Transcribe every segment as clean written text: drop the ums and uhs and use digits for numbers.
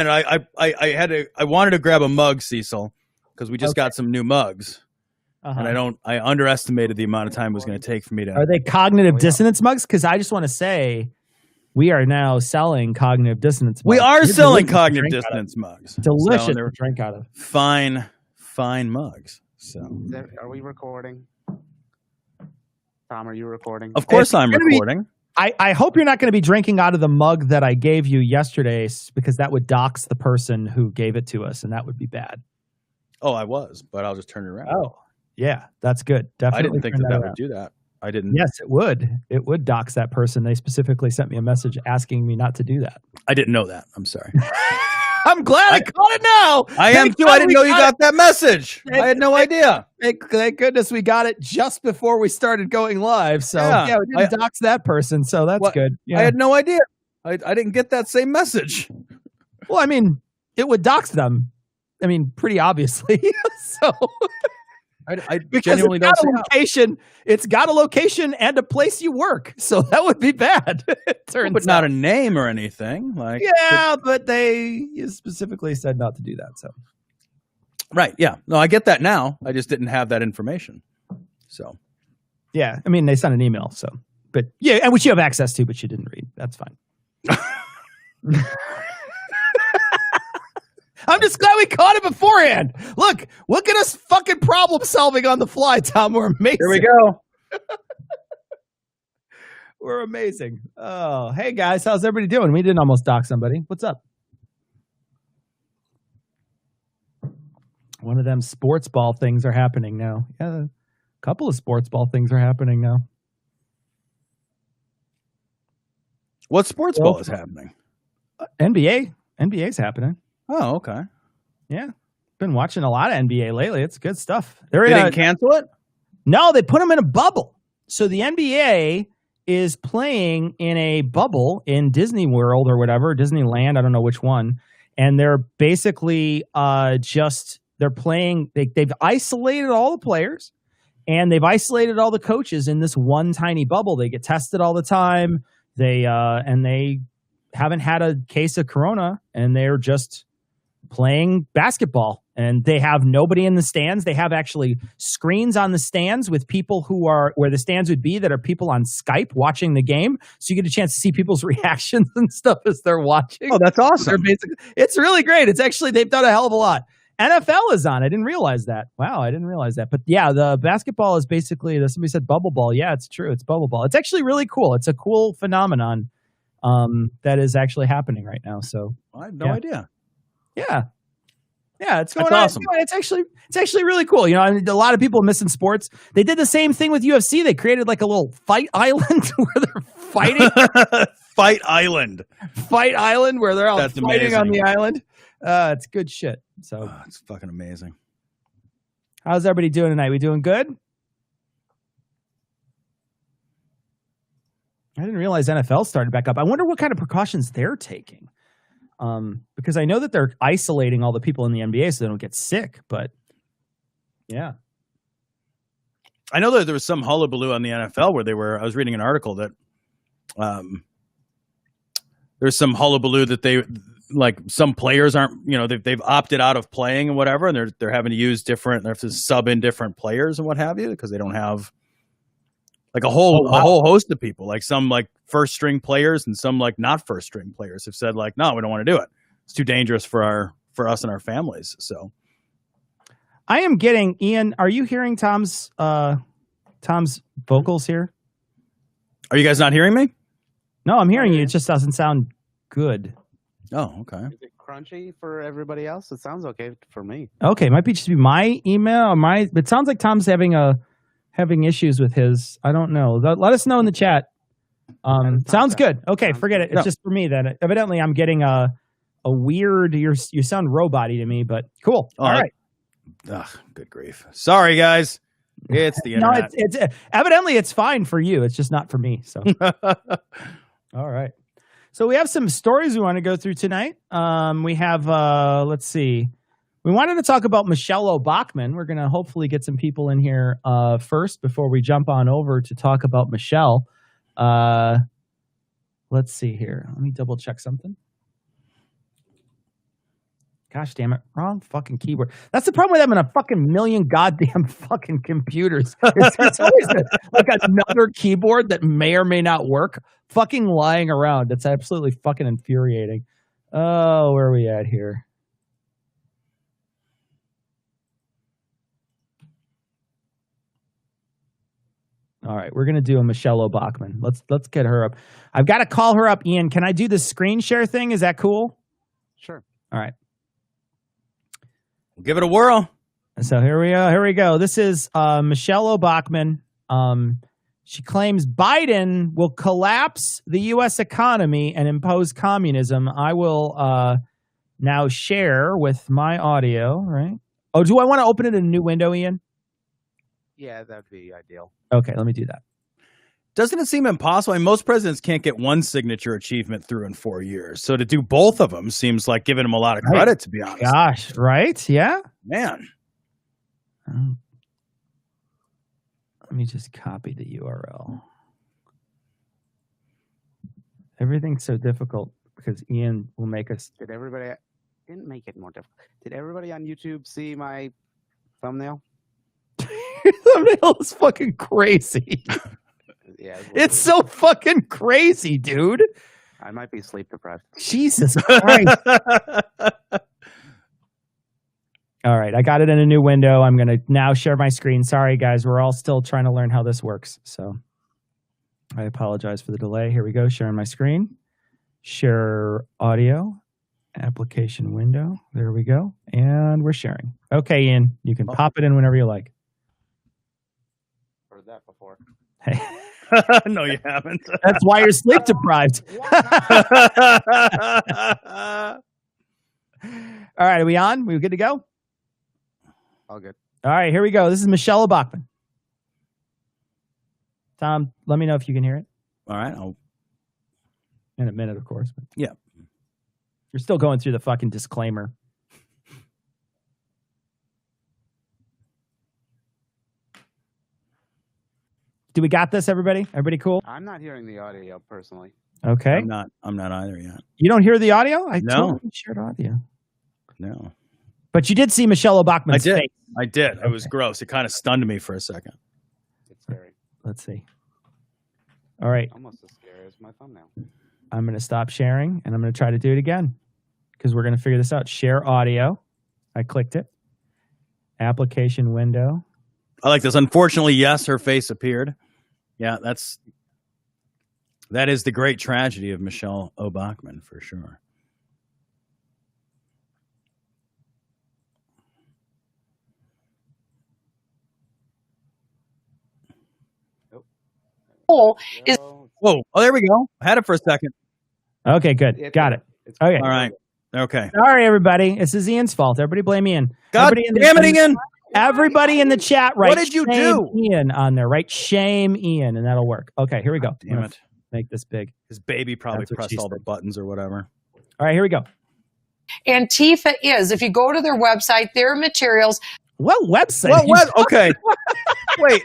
And I wanted to grab a mug, Cecil, because we just got some new mugs. And I underestimated the amount of time it was going to take for me to. Are they cognitive dissonance mugs? Because I just want to say, we are now selling cognitive dissonance mugs. We are selling cognitive dissonance mugs. Delicious to drink out of. Fine mugs. So, are we recording? Tom, are you recording? Of course I'm recording. I hope you're not going to be drinking out of the mug that I gave you yesterday, because that would dox the person who gave it to us, and that would be bad. Oh, I was, but I'll just turn it around. Oh, yeah, that's good. Definitely. I didn't think that would do that. I didn't. Yes, it would. It would dox that person. They specifically sent me a message asking me not to do that. I didn't know that. I'm sorry. I'm glad I caught it now. I am too. I didn't know you got that message. I had no idea. Thank goodness we got it just before we started going live. So yeah we didn't dox that person. So that's good. Yeah. I had no idea. I didn't get that same message. Well, I mean, it would dox them. I mean, pretty obviously. So I genuinely don't see location. It's got a location and a place you work. So that would be bad. But not a name or anything. But they specifically said not to do that. So. Right. Yeah. No, I get that now. I just didn't have that information. So. Yeah. I mean, they sent an email. So, but yeah, and which you have access to, but you didn't read. That's fine. I'm just glad we caught it beforehand. Look at us fucking problem solving on the fly, Tom. We're amazing. Here we go. We're amazing. Oh, hey guys, how's everybody doing? We didn't almost dock somebody. What's up? One of them sports ball things are happening now. Yeah, a couple of sports ball things are happening now. What sports ball is happening? NBA. NBA's happening. Oh, okay. Yeah. Been watching a lot of NBA lately. It's good stuff. They didn't cancel it? No, they put them in a bubble. So the NBA is playing in a bubble in Disney World or whatever, Disneyland, I don't know which one. And they're basically they're playing, they've isolated all the players and they've isolated all the coaches in this one tiny bubble. They get tested all the time. They haven't had a case of corona, and they're just playing basketball, and they have nobody in the stands. They have actually screens on the stands with people who are where the stands would be that are people on Skype watching the game. So you get a chance to see people's reactions and stuff as they're watching. Oh, that's awesome. It's really great. It's actually, they've done a hell of a lot. NFL is on. I didn't realize that. Wow, I didn't realize that. But yeah, the basketball is basically, somebody said bubble ball. Yeah, it's true. It's bubble ball. It's actually really cool. It's a cool phenomenon that is actually happening right now. So I have no idea. Yeah. Yeah, it's going on. Awesome. It's actually really cool. You know, I mean, a lot of people missing sports. They did the same thing with UFC. They created like a little fight island where they're fighting. Fight island where they're all That's fighting amazing. on the island. It's good shit. So it's fucking amazing. How's everybody doing tonight? We doing good? I didn't realize NFL started back up. I wonder what kind of precautions they're taking. Because I know that they're isolating all the people in the NBA so they don't get sick, but yeah. I know that there was some hullabaloo on the NFL where I was reading an article that there's some hullabaloo that they, like, some players aren't, you know, they've opted out of playing and whatever, and they're having to use they have to sub in different players and what have you, because they don't have like a whole host of people, like some like first string players and some like not first string players have said like, no, we don't want to do it. It's too dangerous for us and our families. So I am getting, Ian, are you hearing Tom's vocals here? Are you guys not hearing me? No, I'm hearing you. It just doesn't sound good. Oh, okay. Is it crunchy for everybody else? It sounds okay for me. Okay, it might be just be my email or it sounds like Tom's having issues with his. I don't know. Let us know in the chat. Sounds good. Okay, forget it. It's just for me then. Evidently, I'm getting a weird. You sound robot-y to me, but cool. All right. Good grief. Sorry, guys. It's the internet. No, it's evidently it's fine for you. It's just not for me. So, all right. So we have some stories we want to go through tonight. We have let's see. We wanted to talk about Michelle Obachmann. We're going to hopefully get some people in here first before we jump on over to talk about Michelle. Let's see here. Let me double check something. Gosh damn it. Wrong fucking keyboard. That's the problem with having a fucking million goddamn fucking computers. It's always like another keyboard that may or may not work fucking lying around. It's absolutely fucking infuriating. Oh, where are we at here? All right, we're gonna do a Michelle Obachmann. Let's get her up. I've got to call her up. Ian, can I do the screen share thing? Is that cool? Sure. All right. Give it a whirl. So here we go. This is Michelle Obachmann. She claims Biden will collapse the U.S. economy and impose communism. I will now share with my audio, right? Oh, do I want to open it in a new window, Ian? Yeah, that'd be ideal. Okay, let me do that. Doesn't it seem impossible? I mean, most presidents can't get one signature achievement through in 4 years. So to do both of them seems like giving them a lot of credit, to be honest. Gosh, right? Yeah? Man. Let me just copy the URL. Everything's so difficult because Ian will make us. Didn't make it more difficult. Did everybody on YouTube see my thumbnail? Thumbnail is fucking crazy. Yeah, It's so fucking crazy, dude. I might be sleep deprived. Jesus Christ. All right, I got it in a new window. I'm going to now share my screen. Sorry, guys. We're all still trying to learn how this works. So I apologize for the delay. Here we go. Sharing my screen. Share audio. Application window. There we go. And we're sharing. Okay, Ian. You can pop it in whenever you like. Heard that before. Hey. No, you haven't. That's why you're sleep deprived. All right, are we on? We good to go? All good. All right, here we go. This is Michelle Obachmann. Tom, let me know if you can hear it. All right. In a minute, of course. But Yeah. you're still going through the fucking disclaimer. Do we got this, everybody? Everybody cool? I'm not hearing the audio personally. Okay. I'm not either yet. You don't hear the audio? I No. totally shared audio. No. But you did see Michelle Obachmann's I did. face. I did. It was gross. It kind of stunned me for a second. It's scary. Let's see. All right. Almost as scary as my thumbnail. I'm going to stop sharing, and I'm going to try to do it again because we're going to figure this out. Share audio. I clicked it. Application window. I like this. Unfortunately, yes, her face appeared. Yeah, that is the great tragedy of Michelle Obachmann for sure. Is Whoa! Oh, there we go. Had it for a second. Okay, good. Got it. Okay. All right. Okay. Sorry, everybody. This is Ian's fault. Everybody blame Ian. God damn it, Ian! Everybody in the chat, right? What did you do? Ian on there, right? Shame Ian, and that'll work. Okay, here we go. Damn it! Make this big. His baby probably That's what pressed she all the said. buttons or whatever. All right, here we go. Antifa is, if you go to their website, their materials. What website? What? Okay. Wait.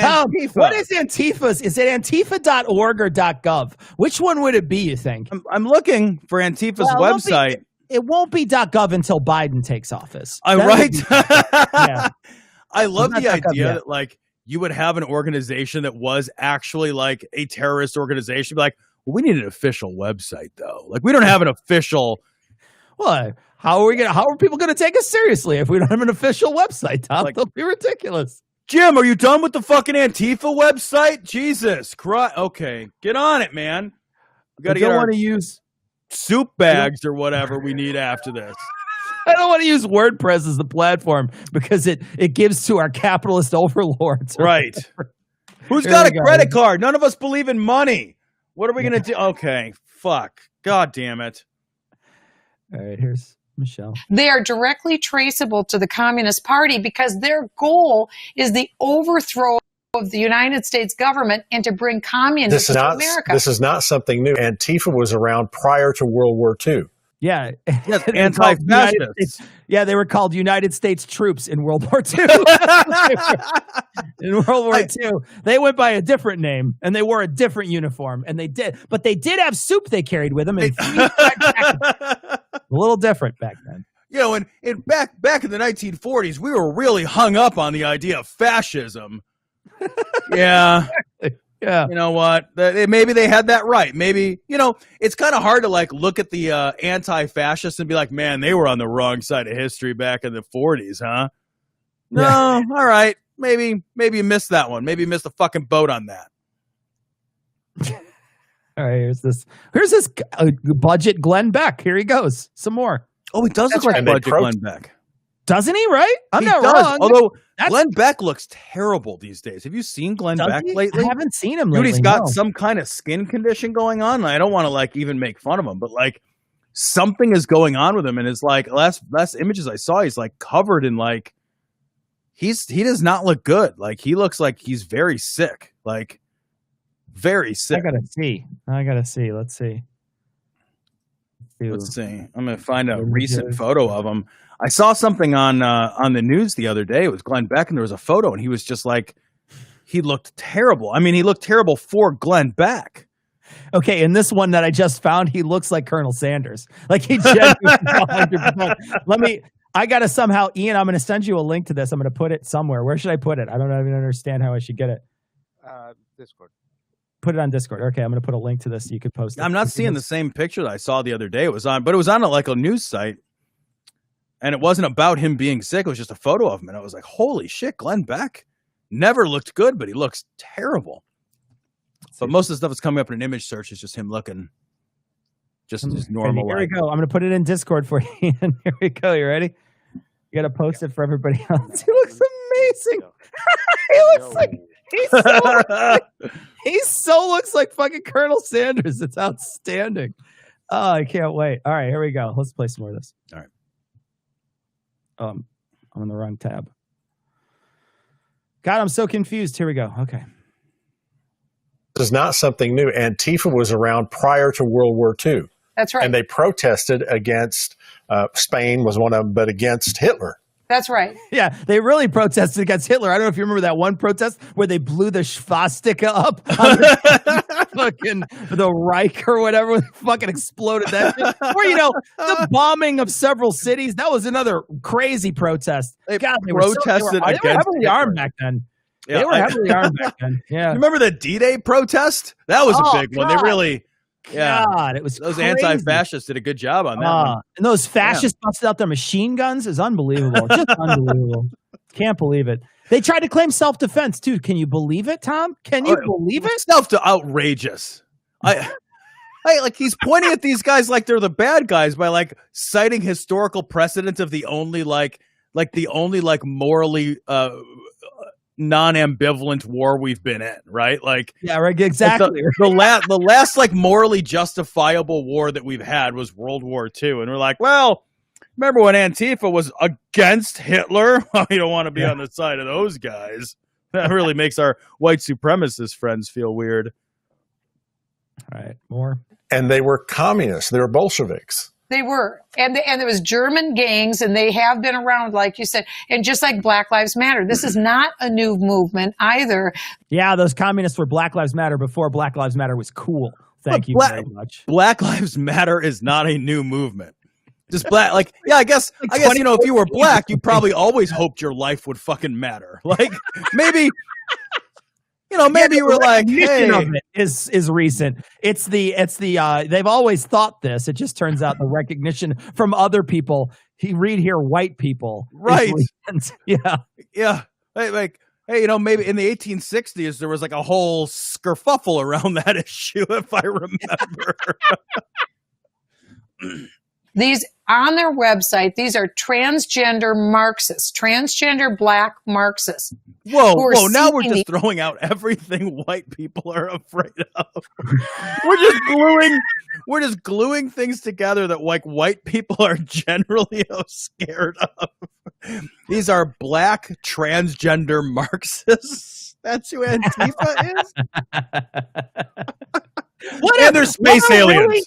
Tom, Antifa. what is Antifa's? Is it antifa.org or .gov? Which one would it be, you think? I'm looking for Antifa's Well, it won't be- website. It won't be .gov until Biden takes office. I'm Then right. it'll be- yeah. I love Not the .gov idea yet. that like you would have an organization that was actually like a terrorist organization. Be like, well, we need an official website though. Like we don't have an official. Well, how are people gonna take us seriously if we don't have an official website, Tom? Like- They'll be ridiculous. Jim, are you done with the fucking Antifa website? Jesus Christ. Okay, get on it, man. We got to get don't our want to use soup bags or whatever we need after this. I don't want to use WordPress as the platform because it gives to our capitalist overlords. Right. Who's Here got we a go. credit card? None of us believe in money. What are we going to do? Okay. Fuck. God damn it. All right, here's Michelle. They are directly traceable to the Communist Party because their goal is the overthrow of the United States government and to bring communism to America. This is not something new. Antifa was around prior to World War II. Yeah. Yes, They're called United anti-fascists. States- Yeah, they were called United States troops in World War II. In World War II, they went by a different name and they wore a different uniform, and they did have soup they carried with them. And a little different back then. in back in the 1940s, we were really hung up on the idea of fascism. Yeah. Yeah. You know what? Maybe they had that right. Maybe, it's kind of hard to like look at the anti-fascists and be like, man, they were on the wrong side of history back in the 40s, huh? No, Yeah. all right. Maybe you missed that one. Maybe you missed the fucking boat on that. All right, here's this budget Glenn Beck. Here he goes. Some more. Oh, he does look like budget Glenn Beck. Doesn't he, right? I'm He not does, wrong. although Glenn Beck looks terrible these days. Have you seen Glenn Does Beck he? lately? I haven't seen him Dude, lately. he's got no. some kind of skin condition going on. I don't want to like even make fun of him, but like something is going on with him. And it's like last images I saw, he's like covered in like he does not look good. Like he looks like he's very sick. Like very sick. I gotta see. Let's see. Let's see. I'm gonna find a recent photo of him. I saw something on the news the other day. It was Glenn Beck, and there was a photo, and he was just like, he looked terrible. I mean, he looked terrible for Glenn Beck. Okay, in this one that I just found, he looks like Colonel Sanders. Like he genuinely 100%. I gotta somehow, Ian, I'm gonna send you a link to this. I'm gonna put it somewhere. Where should I put it? I don't even understand how I should get it. Discord. Put it on Discord. Okay, I'm gonna put a link to this so you can post it. I'm not seeing the same picture that I saw the other day. It was on like a news site. And it wasn't about him being sick. It was just a photo of him. And I was like, holy shit, Glenn Beck never looked good, but he looks terrible. But most of the stuff that's coming up in an image search is just him looking just normal. Here we go. I'm going to put it in Discord for you. Here we go. You ready? You got to post it for everybody else. He looks amazing. He looks like he so looks like fucking Colonel Sanders. It's outstanding. Oh, I can't wait. All right, here we go. Let's play some more of this. All right. I'm on the wrong tab. God, I'm so confused. Here we go. Okay. This is not something new. Antifa was around prior to World War II. That's right. And they protested against, Spain was one of them, but against Hitler. That's right. Yeah, they really protested against Hitler. I don't know if you remember that one protest where they blew the swastika up on the Reich or whatever, fucking exploded that shit. Or, the bombing of several cities. That was another crazy protest. They God, they protested were against heavily Hitler. armed back then. Yeah, they were heavily armed back then. Yeah. Remember the D-Day protest? That was a big one. They really... Yeah, God, it was those crazy. Anti-fascists did a good job on that one. And those fascists busted out their machine guns is unbelievable. Just unbelievable. Can't believe it. They tried to claim self-defense too. Can you believe it, Tom? Can you believe it? Outrageous. I like he's pointing at these guys like they're the bad guys by like citing historical precedent of the only morally non-ambivalent war we've been in, right? Like, yeah, right, exactly. Like the last like morally justifiable war that we've had was World War II, and we're like, well, remember when Antifa was against Hitler? Well, you don't want to be on the side of those guys. That really makes our white supremacist friends feel weird. All right, more. And they were communists. They were Bolsheviks. They were. And there was German gangs, and they have been around, like you said. And just like Black Lives Matter, this is not a new movement either. Yeah, those communists were Black Lives Matter before Black Lives Matter was cool. Thank you very much. Black Lives Matter is not a new movement. Just black, I guess, if you were black, you probably always hoped your life would fucking matter. Like, maybe... maybe you were like, hey, of it is recent. It's the they've always thought this. It just turns out the recognition from other people. Read here, white people, right? Yeah. Hey, maybe in the 1860s there was like a whole skerfuffle around that issue, if I remember. These on their website, these are transgender Marxists, transgender black Marxists. Whoa! Now we're just throwing out everything white people are afraid of. We're just gluing things together that like white people are generally scared of. These are black transgender Marxists. That's who Antifa is. And they're space aliens. Really?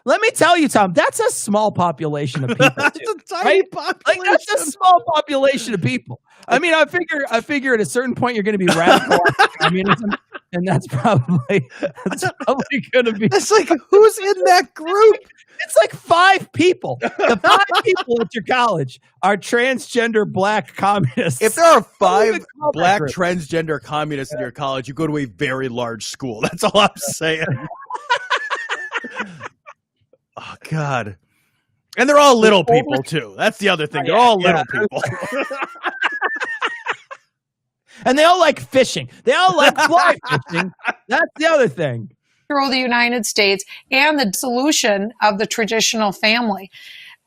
Let me tell you, Tom, that's a small population of people. That's a tiny population. That's a small population of people. I mean, I figure at a certain point you're going to be radical communism, And that's probably going to be. It's like, who's in that group? It's like 5 people. The 5 people at your college are transgender black communists. If there are 5 call that black group? transgender communists in your college, you go to a very large school. That's all I'm saying. Oh, God. And they're all little people, too. That's the other thing. They're all little people. And they all like fishing. They all like fly fishing. That's the other thing. Through the United States and the dissolution of the traditional family.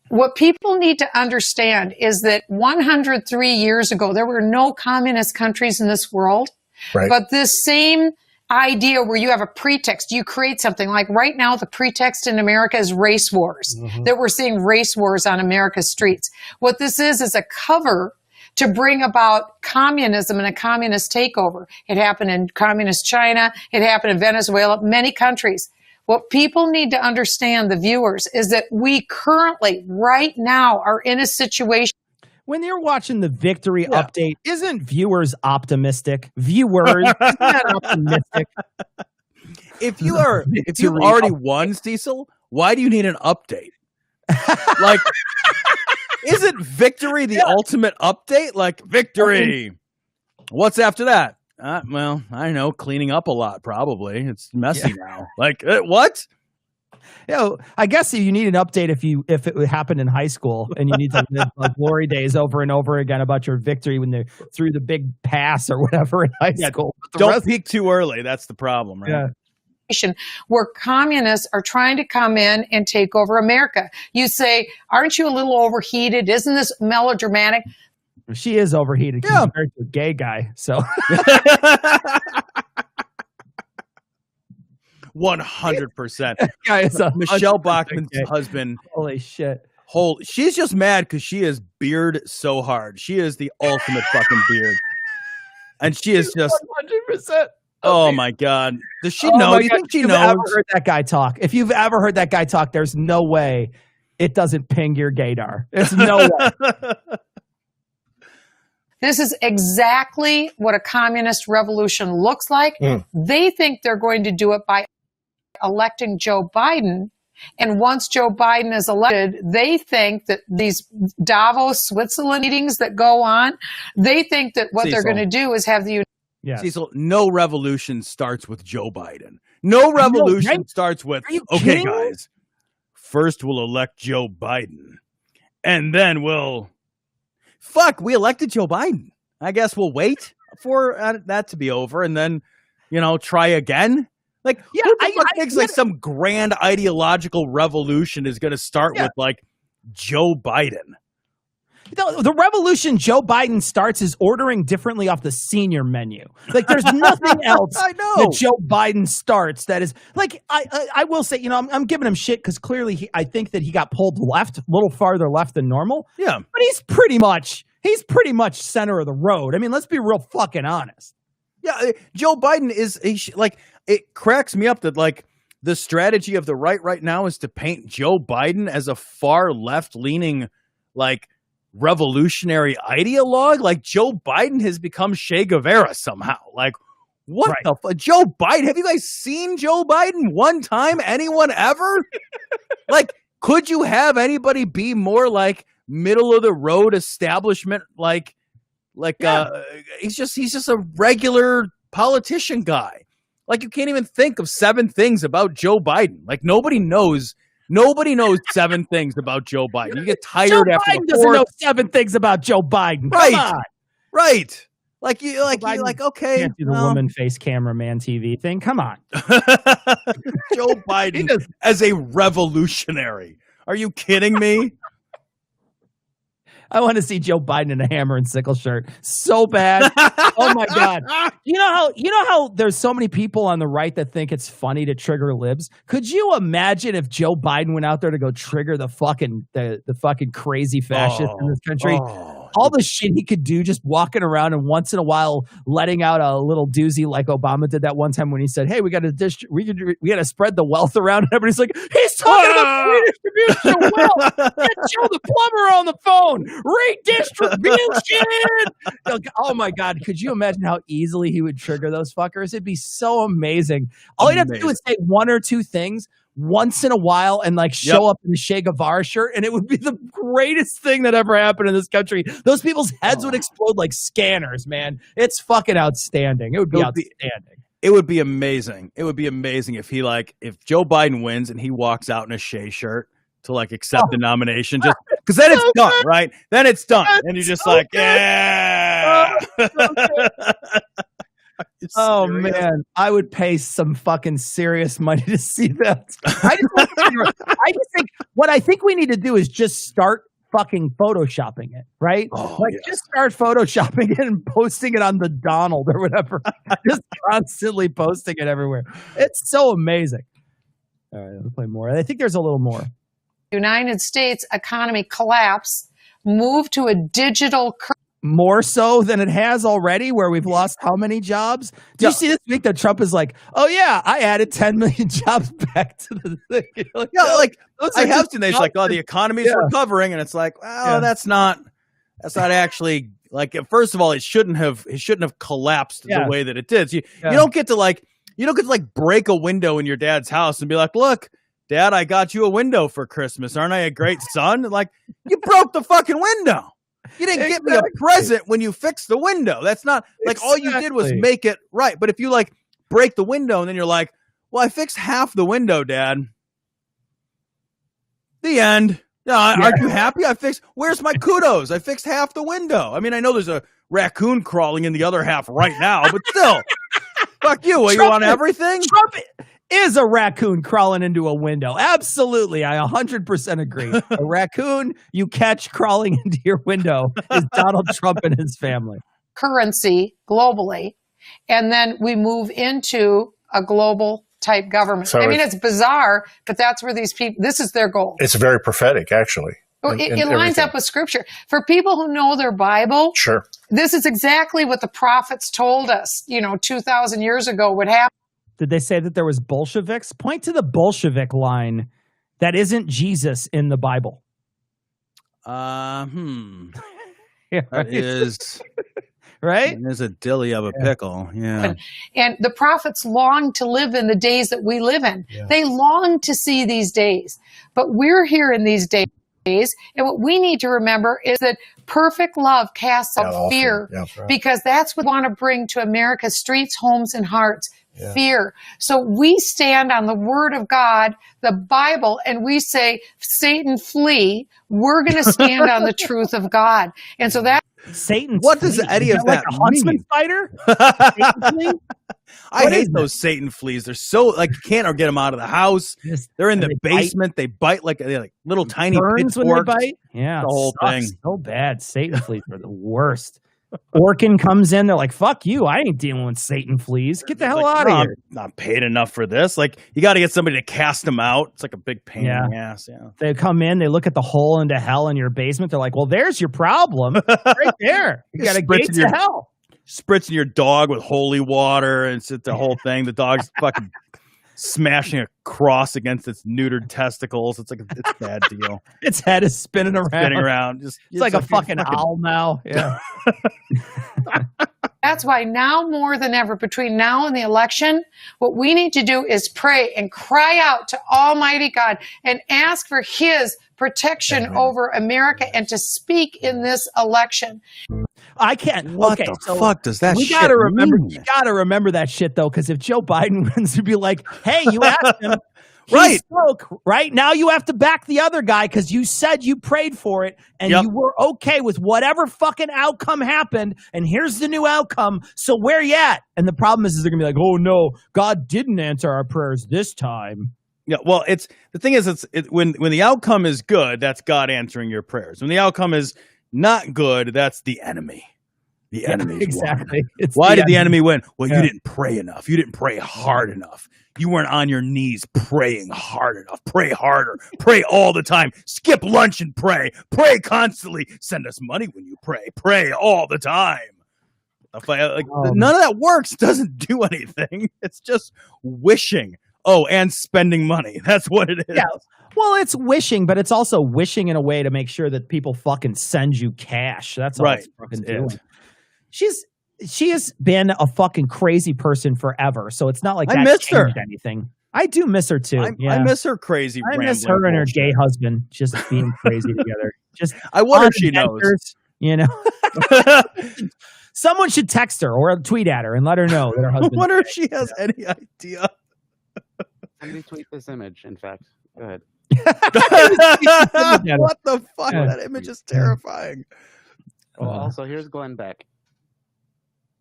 What people need to understand is that 103 years ago, there were no communist countries in this world. Right. But this same idea where you have a pretext, you create something like right now, the pretext in America is race wars, that we're seeing race wars on America's streets. What this is a cover to bring about communism and a communist takeover. It happened in communist China. It happened in Venezuela, many countries. What people need to understand, the viewers, is that we currently, right now, are in a situation. When you're watching the victory update, isn't viewers optimistic? Viewers, isn't that optimistic? If you've already won, Cecil, why do you need an update? Like, isn't victory the ultimate update? Like, victory. What's after that? Well, I don't know, cleaning up a lot, probably. It's messy now. Like, what? I guess you need an update if it happened in high school and you need to live glory days over and over again about your victory when they threw the big pass or whatever in high school. Don't peak too early. That's the problem, right? Yeah. Where communists are trying to come in and take over America. You say, aren't you a little overheated? Isn't this melodramatic? She is overheated. She's married to a gay guy, so 100%. Michelle Bachmann's husband. Holy shit! She's just mad because she is beard so hard. She is the ultimate fucking beard, and she is just 100%. Oh my God! Does she know? Do you think she knows? Ever heard that guy talk? If you've ever heard that guy talk, there's no way it doesn't ping your gaydar. There's no way. This is exactly what a communist revolution looks like. They think they're going to do it by electing Joe Biden. And once Joe Biden is elected, they think that these Davos, Switzerland meetings that go on, they think that what they're going to do is have the Cecil, no revolution starts with Joe Biden. No revolution starts with, okay, guys, first we'll elect Joe Biden, and then we elected Joe Biden. I guess we'll wait for that to be over, and then, try again. Like, I think like some grand ideological revolution is going to start with, like, Joe Biden. The revolution Joe Biden starts is ordering differently off the senior menu. Like, there's nothing else that Joe Biden starts that is like, I will say, I'm giving him shit because clearly I think that he got pulled left, a little farther left than normal. Yeah. But he's pretty much center of the road. I mean, let's be real fucking honest. Yeah. Joe Biden it cracks me up that, like, the strategy of the right now is to paint Joe Biden as a far left leaning, like, revolutionary ideologue. Like, Joe Biden has become Che Guevara somehow. Like, what the fuck? Joe Biden? Have you guys seen Joe Biden one time? Anyone ever? Like, could you have anybody be more like middle of the road establishment? He's just a regular politician guy. Like, you can't even think of 7 things about Joe Biden. Like, nobody knows 7 things about Joe Biden. You get tired after Biden doesn't know 7 things about Joe Biden. Come on. Right. Like, you're like, okay. Can't do the woman face cameraman TV thing. Come on. Joe Biden as a revolutionary. Are you kidding me? I want to see Joe Biden in a hammer and sickle shirt so bad. Oh my God. You know how there's so many people on the right that think it's funny to trigger libs? Could you imagine if Joe Biden went out there to go trigger the fucking crazy fascists in this country? all the shit he could do just walking around and once in a while letting out a little doozy like Obama did that one time when he said, hey, we got to spread the wealth around. And everybody's like, he's talking about redistribution of wealth. Get Joe the plumber on the phone. Redistribution. Oh my God. Could you imagine how easily he would trigger those fuckers? It'd be so amazing. All he'd have to do is say one or two things once in a while and like show up in the Che Guevara shirt, and it would be the greatest thing that ever happened in this country. Those people's heads would explode like scanners, man. It's fucking outstanding. It would be outstanding. It would be amazing. It would be amazing if if Joe Biden wins and he walks out in a Shea shirt to like accept the nomination, just because then it's done, right? Then it's done, and you're just like, yeah. Oh man, I would pay some fucking serious money to see that. I just think what I think we need to do is just start fucking photoshopping it, right? Just start photoshopping it and posting it on the Donald or whatever. Just constantly posting it everywhere. It's so amazing. All right, let's play more. I think there's a little more. United States economy collapse, move to a digital currency. More so than it has already, where we've lost how many jobs? Do you see this week that Trump is like, oh yeah, I added 10 million jobs back to the thing. I have seen this like, oh, the economy's recovering, and it's like, well, that's not actually like. First of all, it shouldn't have collapsed the way that it did. So you don't get to break a window in your dad's house and be like, look, Dad, I got you a window for Christmas. Aren't I a great son? Like, you broke the fucking window. You didn't get me a present when you fixed the window. That's not like all you did was make it right. But if you like break the window and then you're like, well, I fixed half the window, Dad. The end. No, aren't you happy? Where's my kudos? I fixed half the window. I mean, I know there's a raccoon crawling in the other half right now, but still, fuck you. You want everything? Trump is a raccoon crawling into a window. Absolutely. I 100% agree. A raccoon you catch crawling into your window is Donald Trump and his family. Currency globally. And then we move into a global type government. So it's bizarre, but that's where these people, this is their goal. It's very prophetic, actually. It lines up with scripture. For people who know their Bible, sure, this is exactly what the prophets told us, 2,000 years ago would happen. Did they say that there was Bolsheviks? Point to the Bolshevik line that isn't Jesus in the Bible. Yeah, right? That is right. There's a dilly of a pickle. Yeah. And the prophets long to live in the days that we live in. Yeah. They long to see these days. But we're here in these days. And what we need to remember is that perfect love casts out fear, because that's what we want to bring to America's streets, homes, and hearts. Yeah. Fear. So we stand on the word of God, the Bible, and we say, Satan, flee. We're going to stand on the truth of God. And so that Satan. What does any of that like a huntsman mean? Fighter? I hate those Satan fleas. They're so like you can't get them out of the house. They're in the basement. They bite like little tiny burns when they bite. Yeah, the whole thing. So bad. Satan fleas are the worst. Orkin comes in. They're like, "Fuck you! I ain't dealing with Satan fleas. Get the hell out of here." I'm not paid enough for this. Like, you got to get somebody to cast them out. It's like a big pain in the ass. Yeah. They come in. They look at the hole into hell in your basement. They're like, "Well, there's your problem right there. You got a gate to hell." Spritzing your dog with holy water and it's the whole thing. The dog's fucking smashing a cross against its neutered testicles. It's a bad deal. Its head is spinning around. Just it's like a fucking owl now. Yeah. That's why now more than ever, between now and the election, what we need to do is pray and cry out to Almighty God and ask for His protection over America and to speak in this election. I can't. What the fuck does that shit mean? You got to remember that shit, though, because if Joe Biden wins, it'd be like, hey, you asked him. Right. Spoke, right? Now you have to back the other guy because you said you prayed for it and you were okay with whatever fucking outcome happened. And here's the new outcome. So where you at? And the problem is they're going to be like, oh, no, God didn't answer our prayers this time. Yeah, well, the thing is, when the outcome is good, that's God answering your prayers. When the outcome is not good, that's the enemy. The enemy's exactly. won. Why did the enemy win? Well, you didn't pray enough. You didn't pray hard enough. You weren't on your knees praying hard enough. Pray harder. Pray all the time. Skip lunch and pray. Pray constantly. Send us money when you pray. Pray all the time. None of that works. Doesn't do anything. It's just wishing. Oh, and spending money. That's what it is. Yeah. Well, it's wishing, but it's also wishing in a way to make sure that people fucking send you cash. That's all it's fucking doing. She has been a fucking crazy person forever, so it's not like that missed her. Anything. I do miss her too. I miss her crazy. I miss her and her gay husband just being crazy together. Just I wonder if she knows. You know, someone should text her or tweet at her and let her know that her husband. I wonder if she has any idea. Somebody tweet this image. In fact, go ahead. What the fuck? That image is terrifying. Also, here's Glenn Beck.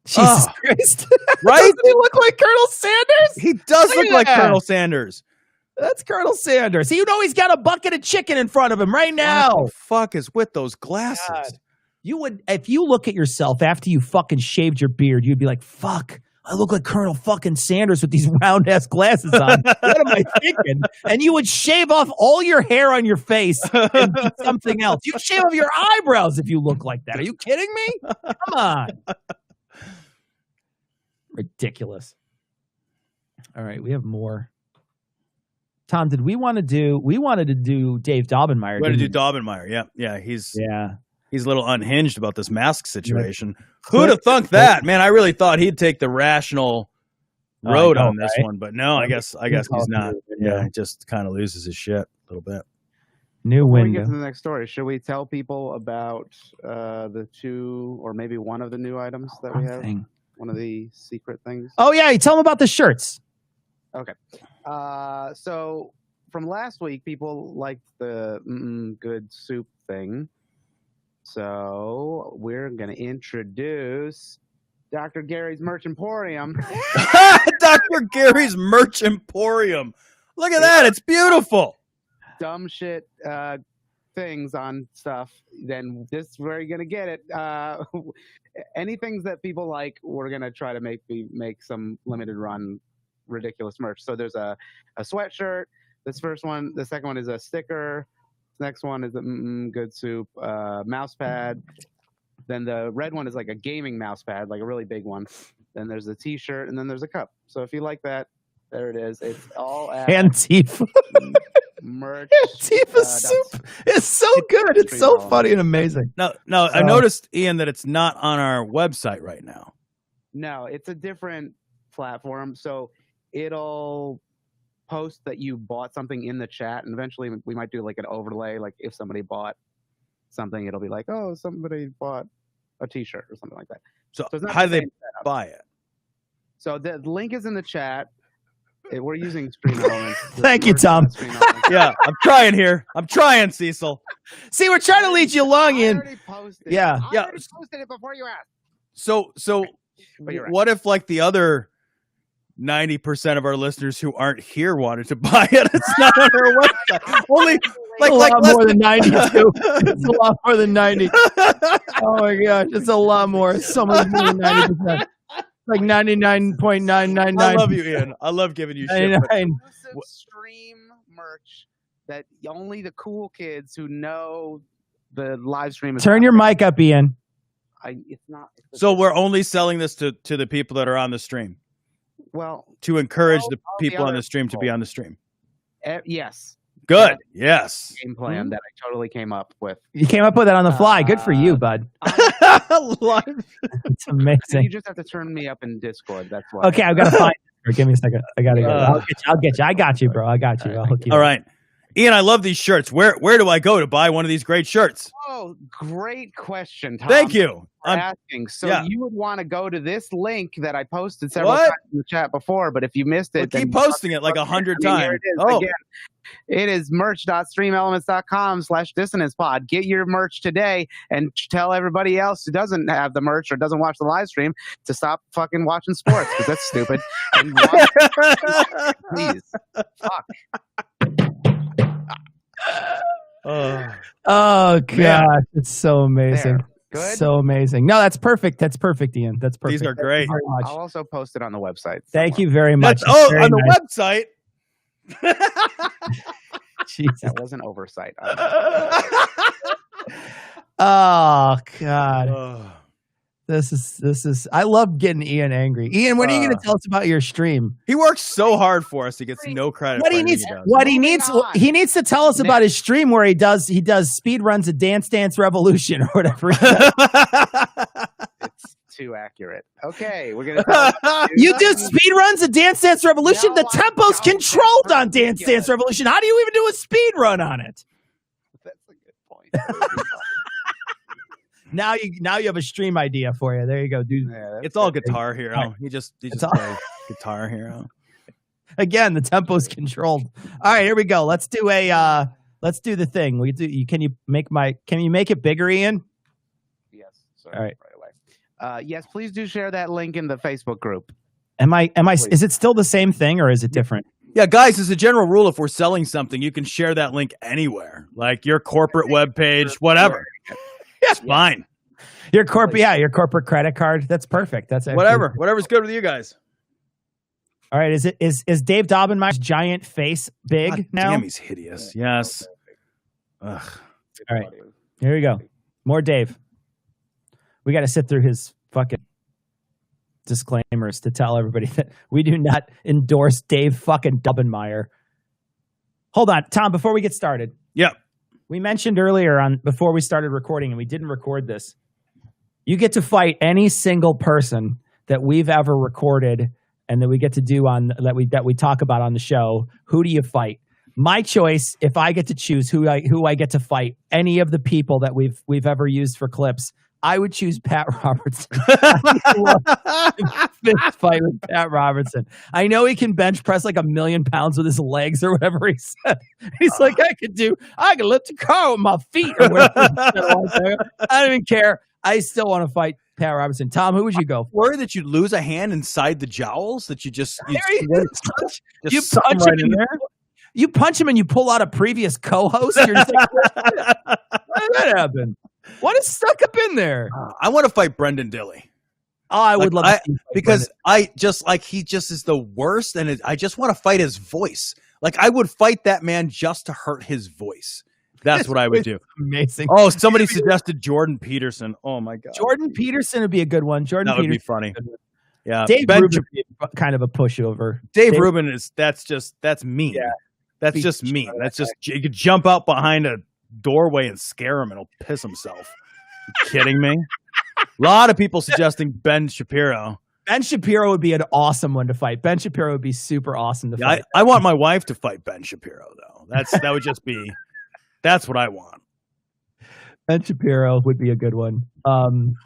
Jesus Christ. Right? Doesn't he look like Colonel Sanders? He does look like Colonel Sanders. That's Colonel Sanders. You know he's got a bucket of chicken in front of him right now. What the fuck is with those glasses? God. You would, if you look at yourself after you fucking shaved your beard, you'd be like, fuck, I look like Colonel fucking Sanders with these round ass glasses on. What am I thinking? And you would shave off all your hair on your face and do something else. You'd shave off your eyebrows if you look like that. Are you kidding me? Come on. Ridiculous. All right, we have more. Tom, did we wanted to do Dave Daubenmire. We wanted to do Daubenmire. Yeah. He's a little unhinged about this mask situation. Who'd have thunk that? Man, I really thought he'd take the rational road on this one, but no, I guess he's not. Yeah, he just kind of loses his shit a little bit. New Before we window. get to the next story, should we tell people about the two or maybe one of the new items that we have? One of the secret things? Oh, yeah. You tell them about the shirts. Okay. So from last week, people liked the good soup thing. So we're going to introduce Dr. Gary's Merch Emporium. Dr. Gary's Merch Emporium. Look at that. It's beautiful. Dumb shit things on stuff. Then this is where you're going to get it. Any things that people like, we're going to try to make some limited run ridiculous merch. So there's a sweatshirt. This first one, the second one is a sticker. Next one is a good soup mouse pad. Then the red one is like a gaming mouse pad, like a really big one. Then there's a t-shirt, and then there's a cup. So if you like that, there it is. It's all at Antifa. Merch. Antifa soup is so good. It's so funny and amazing. No, I noticed, Ian, that it's not on our website right now. No, it's a different platform. So it'll post that you bought something in the chat, and eventually we might do like an overlay. Like if somebody bought something, it'll be like, oh, somebody bought a t-shirt or something like that. So it's not how do the they same setup. buy it? So the link is in the chat. We're using Stream Elements. Thank you, Tom. Yeah, I'm trying here. I'm trying, Cecil. See, we're trying to lead you along in. Yeah. I already posted it before you asked. So But you're right. what if like the other 90% of our listeners who aren't here wanted to buy it? It's not on our website. Only like a lot less more than 90 too. It's a lot more than 90. Oh my gosh, it's a lot more. It's so much more than 90%. Like 99.999. I love you, Ian. I love giving you shit. but- Exclusive stream merch that only the cool kids who know the live stream is. Turn your mic up, Ian. It's not. So we're only selling this to the people that are on the stream Well, to encourage the all the people on other the stream to be people. on the stream. Yes. Good. Yes. Game plan that I totally came up with. You came up with that on the fly. Good for you, bud. It's amazing. You just have to turn me up in Discord. That's why. Okay, I've got to find it. Give me a second. I got to go. I'll get you. I got you, bro. I got you. I'll hook you All up. right. Ian, I love these shirts. Where do I go to buy one of these great shirts? Oh, great question, Tom. Thank you. For asking. So yeah. you would want to go to this link that I posted several What? times in the chat before, but if you missed it, Well, keep posting it like 100 Here times. it is. Oh, Again, it is merch.streamelements.com/dissonancepod. Get your merch today and tell everybody else who doesn't have the merch or doesn't watch the live stream to stop fucking watching sports because that's stupid. And watch, please. Fuck. Oh gosh, it's so amazing. There. Good. So amazing. No, that's perfect. That's perfect, Ian. That's perfect. These are great. Thank you very much. I'll also post it on the website. Thank you very much. That's, Very on the nice. website. Jesus. That was an oversight. Oh God. Oh. This is I love getting Ian angry. Ian, when are you going to tell us about your stream? He works so hard for us. He gets no credit. What for he anything needs does. he needs to tell us about his stream where he does speed runs of Dance Dance Revolution or whatever. It's too accurate. Okay, we're gonna. You do speed runs of Dance Dance Revolution. No, The I tempo's don't. controlled That's on Dance ridiculous. Dance Revolution. How do you even do a speed run on it? That's a good point. Now you have a stream idea for you. There you go, dude. Yeah, It's all Guitar Hero. He just all- plays Guitar Hero. Again, the tempo's controlled. All right, here we go. Let's do the thing. Can you make it bigger, Ian? Yes. Sorry, All right. away. Yes, please do share that link in the Facebook group. Is it still the same thing or is it different? Yeah, guys, as a general rule, if we're selling something, you can share that link anywhere, like your corporate webpage, whatever. It's fine. Your corporate credit card. That's perfect. That's actually- Whatever's good with you guys. All right. Is Dave Daubenmayer's giant face big God now? damn, he's hideous. Yes. Ugh. All right. Here we go. More Dave. We got to sit through his fucking disclaimers to tell everybody that we do not endorse Dave fucking Daubenmayer. Hold on, Tom, before we get started. Yeah. We mentioned earlier before we started recording, and we didn't record this. You get to fight any single person that we've ever recorded and that we get to do that we talk about on the show. Who do you fight? My choice, if I get to choose who I get to fight, any of the people that we've ever used for clips, I would choose Pat Robertson. Fist fight with Pat Robertson. I know he can bench press like 1,000,000 pounds with his legs or whatever he said. He's like, I can lift a car with my feet or whatever. I don't even care. I still want to fight Pat Robertson. Tom, who would you go for? Worried that you'd lose a hand inside the jowls that you You punch right him in there. You punch him and you pull out a previous co-host. You're just like, how did that happen? What is stuck up in there? I want to fight Brendan Dilley. Oh, I would love to see you fight because Brendan. he just is the worst, and I just want to fight his voice. Like I would fight that man just to hurt his voice. That's what I would do. Amazing. Oh, somebody suggested Jordan Peterson. Oh my god, Jordan Peterson would be a good one. Jordan that would be Peterson funny. would be a good one. Yeah, Dave Ben- Rubin would be kind of a pushover. Dave Rubin that's mean. Yeah. That's just mean. That's just you could jump out behind a doorway and scare him, and he'll piss himself. You kidding me? A lot of people suggesting Ben Shapiro. Ben Shapiro would be an awesome one to fight. Ben Shapiro would be super awesome to fight. I want my wife to fight Ben Shapiro though. That would just be. That's what I want. Ben Shapiro would be a good one.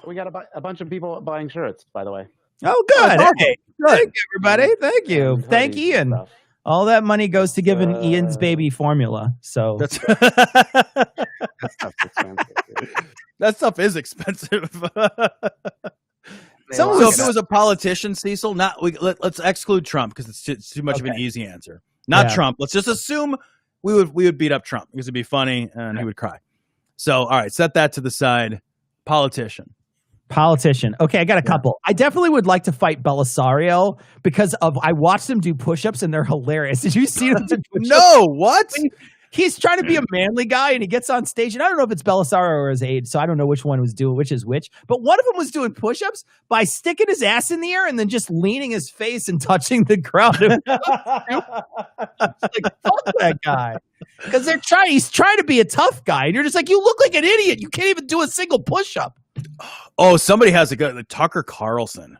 We got a bunch of people buying shirts, by the way. Oh, good. awesome. Hey, thank you, everybody. Thank you. And Thank hoodies and Ian. stuff. All that money goes to giving Ian's baby formula. So That's That stuff's expensive, dude. that stuff is expensive. They So lock if it it was up. a politician, Cecil, let's exclude Trump because it's too much of an Okay. easy answer. Not Yeah. Trump. Let's just assume we would beat up Trump because it'd be funny and he would cry. So all right, set that to the side. Politician. Okay, I got a couple. I definitely would like to fight Belisario because I watched him do push-ups and they're hilarious. Did you see him do push-ups? No, what? He's trying to be a manly guy and he gets on stage and I don't know if it's Belisario or his aide, so I don't know which one was doing which is which. But one of them was doing push-ups by sticking his ass in the air and then just leaning his face and touching the ground. Like, fuck that guy. Because he's trying to be a tough guy, and you're just like, you look like an idiot. You can't even do a single push-up. Oh, somebody has a good Tucker Carlson.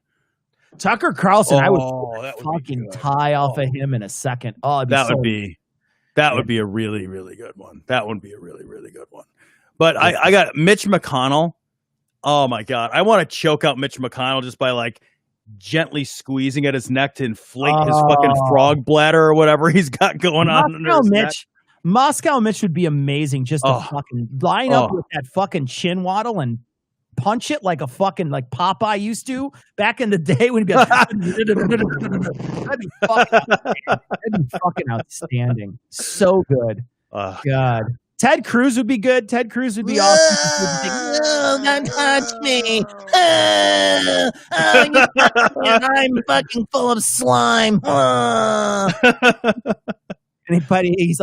Tucker Carlson, I would that would be fucking good. tie off of him in a second. Oh, it'd be That so would be a really, really good one. That would be a really, really good one. But I got Mitch McConnell. Oh my God. I want to choke out Mitch McConnell just by like gently squeezing at his neck to inflate his fucking frog bladder or whatever he's got going on. under his neck. Moscow Mitch would be amazing just to Oh. fucking line up Oh. with that fucking chin waddle and punch it like a fucking like Popeye used to back in the day when he'd be like, that'd be fucking outstanding. So good. Ugh. God. Ted Cruz would be good. Ted Cruz would be awesome. No, don't touch me. I'm fucking full of slime. Anybody? He's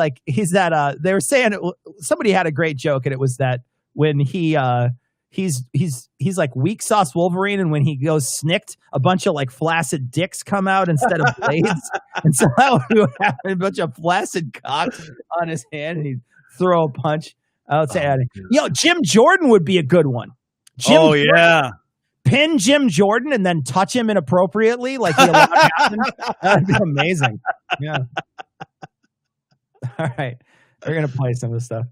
that. They were saying somebody had a great joke, and it was that when he's like weak sauce Wolverine, and when he goes snicked, a bunch of like flaccid dicks come out instead of blades, and so that would happen, a bunch of flaccid cocks on his hand, and he'd throw a punch outside. Jim Jordan would be a good one. Yeah. Pin Jim Jordan and then touch him inappropriately, like he allowed to happen. That'd be amazing. Yeah. All right, we're gonna play some of this stuff.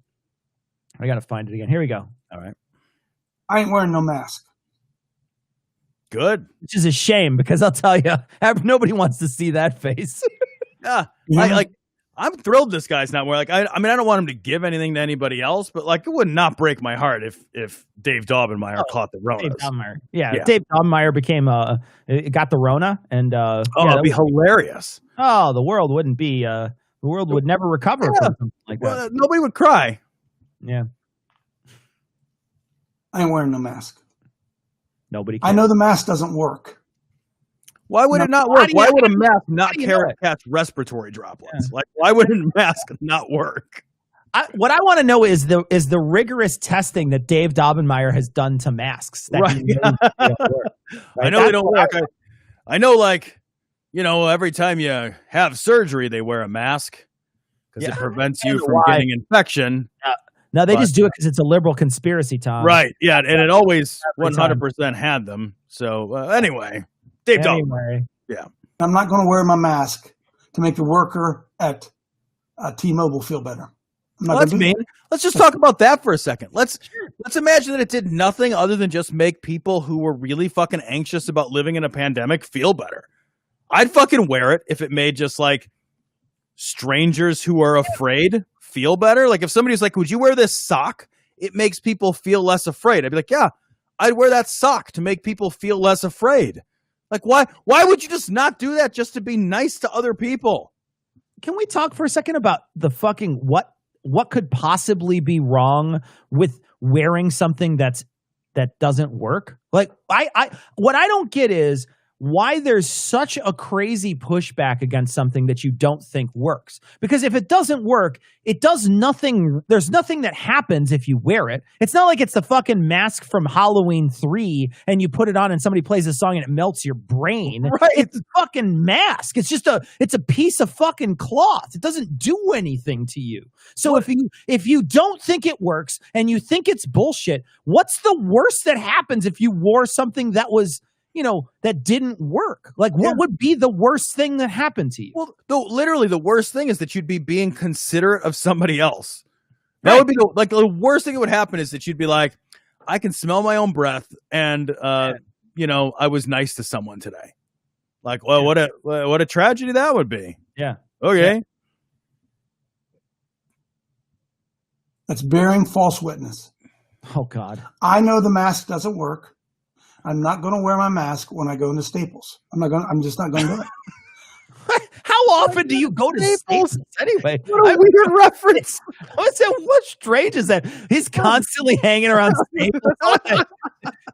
I gotta find it again. Here we go. All right. I ain't wearing no mask. Good. Which is a shame because I'll tell you, nobody wants to see that face. Yeah. I'm thrilled this guy's not wearing. I mean, I don't want him to give anything to anybody else, but like, it would not break my heart if Dave Daubenmeier caught the Rona. Dave Daubenmeier. Yeah, Dave Daubenmeier got the Rona, and it'd be hilarious. Oh, the world wouldn't be. The world would never recover from something like that. Nobody would cry. Yeah. I ain't wearing no mask. Nobody can. I know the mask doesn't work. Why would it not work? Why would a mask not catch respiratory droplets? Yeah. Like, why would a mask not work? What I want to know is the rigorous testing that Dave Daubenmeier has done to masks. That right. I know they don't work. I know, like, every time you have surgery, they wear a mask because it prevents you from getting infection. No, they just do it because it's a liberal conspiracy, Tom. Right. Yeah, and it always 100% had them. So anyway. Dave Daubenmeier. Yeah. I'm not going to wear my mask to make the worker at T-Mobile feel better. Let's just talk about that for a second. Let's imagine that it did nothing other than just make people who were really fucking anxious about living in a pandemic feel better. I'd fucking wear it if it made just like strangers who are afraid feel better. Like if somebody's like, would you wear this sock? It makes people feel less afraid. I'd be like, yeah, I'd wear that sock to make people feel less afraid. Like, why would you just not do that just to be nice to other people? Can we talk for a second about the fucking what could possibly be wrong with wearing something that doesn't work? Like, what I don't get is why there's such a crazy pushback against something that you don't think works. Because if it doesn't work, it does nothing. There's nothing that happens if you wear it. It's not like it's the fucking mask from Halloween 3 and you put it on and somebody plays a song and it melts your brain. Right. It's a fucking mask. It's just it's a piece of fucking cloth. It doesn't do anything to you. So if you don't think it works and you think it's bullshit, what's the worst that happens if you wore something that was that didn't work? Like, what would be the worst thing that happened to you? Well, literally the worst thing is that you'd be being considerate of somebody else. That would be the worst thing that would happen is that you'd be like, I can smell my own breath, and I was nice to someone today. Like, well, what a tragedy that would be. Yeah. Okay. Yeah. That's bearing false witness. Oh God. I know the mask doesn't work. I'm not going to wear my mask when I go into Staples. I'm just not going to do it. How often do you go to Staples anyway? What a weird reference. What strange is that? He's constantly hanging around Staples.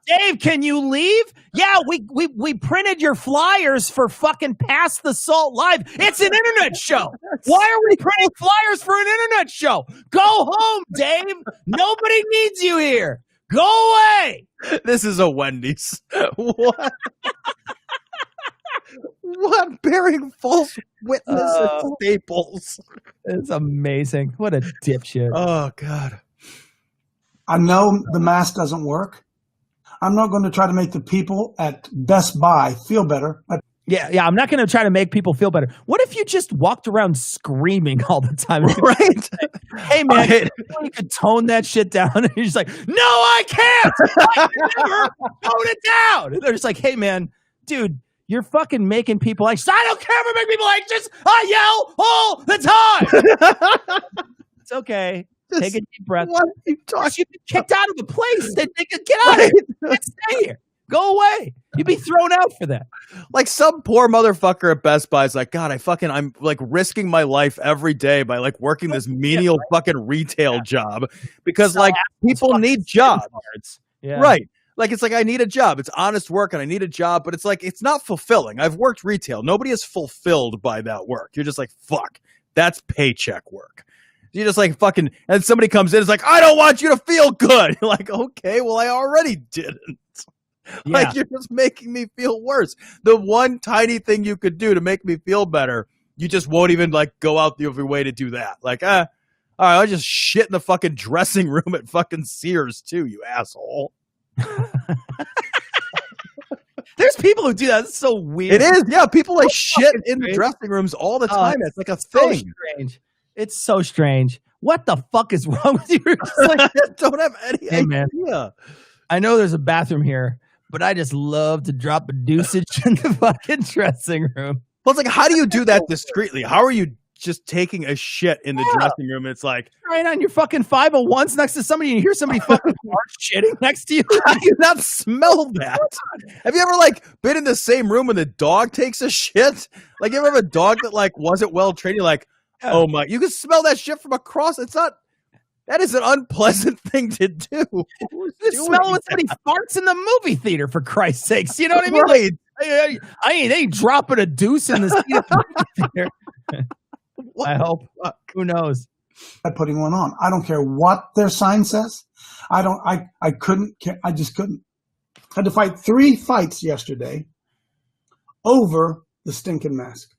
Dave, can you leave? Yeah, we printed your flyers for fucking Pass the Salt Live. It's an internet show. Why are we printing flyers for an internet show? Go home, Dave. Nobody needs you here. Go away. This is a Wendy's. What? What? Bearing false witness at Staples. It's amazing. What a dipshit. Oh, God. I know the mask doesn't work. I'm not going to try to make the people at Best Buy feel better. Yeah, I'm not going to try to make people feel better. What if you just walked around screaming all the time? Right? Hey, man, you could tone that shit down. And you're just like, no, I can't. I can never tone it down. And they're just like, hey, man, dude, you're fucking making people anxious. I don't care if I make people anxious. I yell all the time. It's okay. Take a deep breath. What are you talking You've been kicked out of the place. They could get out of here. Stay here. Go away. You'd be thrown out for that. Like some poor motherfucker at Best Buy is like, God, I'm like risking my life every day by like working this menial fucking retail job because like people need jobs. Yeah. Right. Like, it's like, I need a job. It's honest work and I need a job, but it's like, it's not fulfilling. I've worked retail. Nobody is fulfilled by that work. You're just like, fuck, that's paycheck work. You just like fucking, and somebody comes in, it's like, I don't want you to feel good. You're like, okay, well, I already didn't. Yeah. Like, you're just making me feel worse. The one tiny thing you could do to make me feel better, you just won't even like go out of your way to do that. Like, all right, I'll just shit in the fucking dressing room at fucking Sears too, you asshole. There's people who do that. It's so weird. It is, yeah. People like shit in the dressing rooms all the time. It's like a thing. So strange. It's so strange. What the fuck is wrong with you? Like, I don't have any idea. Man. I know there's a bathroom here, but I just love to drop a deucage in the fucking dressing room. Well, it's like, how do you do that discreetly? How are you just taking a shit in the dressing room? It's like, right on your fucking 501s next to somebody and you hear somebody fucking shitting next to you. How do you not smell that? Have you ever like been in the same room when the dog takes a shit? Like, you ever have a dog that like wasn't well trained? You're like, oh my, you can smell that shit from across. It's not, that is an unpleasant thing to do. You smell when somebody farts in the movie theater, for Christ's sakes. You know what I mean? Right. Like, I ain't dropping a deuce in the seat of the movie theater. I hope. Who knows? Putting one on. I don't care what their sign says. I couldn't. I just couldn't. I had to fight 3 fights yesterday over the stinking mask.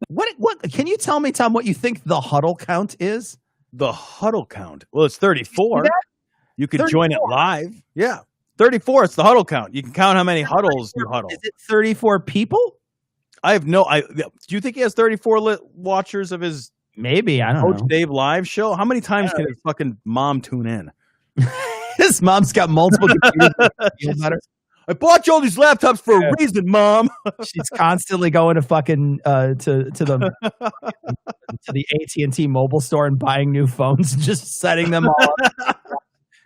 What? Can you tell me, Tom, what you think the huddle count is? The huddle count. Well, it's 34. You could 34. join it live. Yeah. 34. It's the huddle count. You can count how many huddles you huddle. Is it 34 people? I have no. Do you think he has 34 watchers of his Maybe. I don't Coach know. Dave live show? How many times can his fucking mom tune in? His mom's got multiple computers. I bought you all these laptops for a reason, Mom. She's constantly going to fucking to the AT&T mobile store and buying new phones and just setting them all up.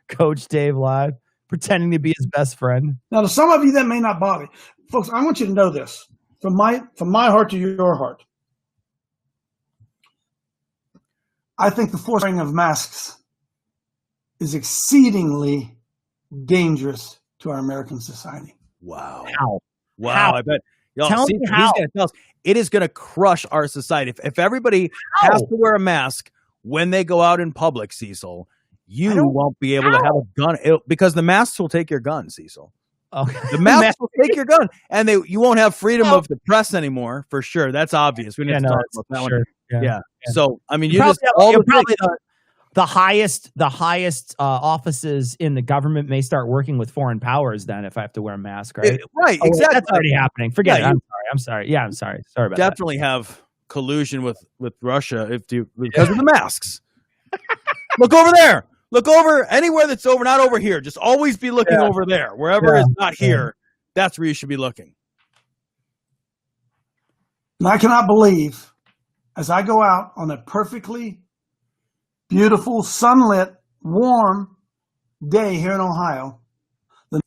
Coach Dave live, pretending to be his best friend. Now, to some of you that may not bother, folks, I want you to know this from my heart to your heart. I think the forcing of masks is exceedingly dangerous to our American society. Wow. How? Wow. How? I bet. Y'all, Tell me how. He's gonna tell us. It is going to crush our society. If everybody has to wear a mask when they go out in public, Cecil, you won't be able to have a gun because the masks will take your gun, Cecil. Okay. The masks will take your gun, and you won't have freedom of the press anymore, for sure. That's obvious. We need to talk about that one. Yeah. So, I mean, the highest offices in the government may start working with foreign powers then if I have to wear a mask, right? Right, exactly. That's already happening. Forget it. I'm sorry. Yeah, I'm sorry. Sorry about that. Definitely have collusion with Russia because of the masks. Look over there. Look over anywhere that's over, not over here. Just always be looking over there. Wherever is not here, that's where you should be looking. And I cannot believe, as I go out on a perfectly beautiful, sunlit, warm day here in Ohio.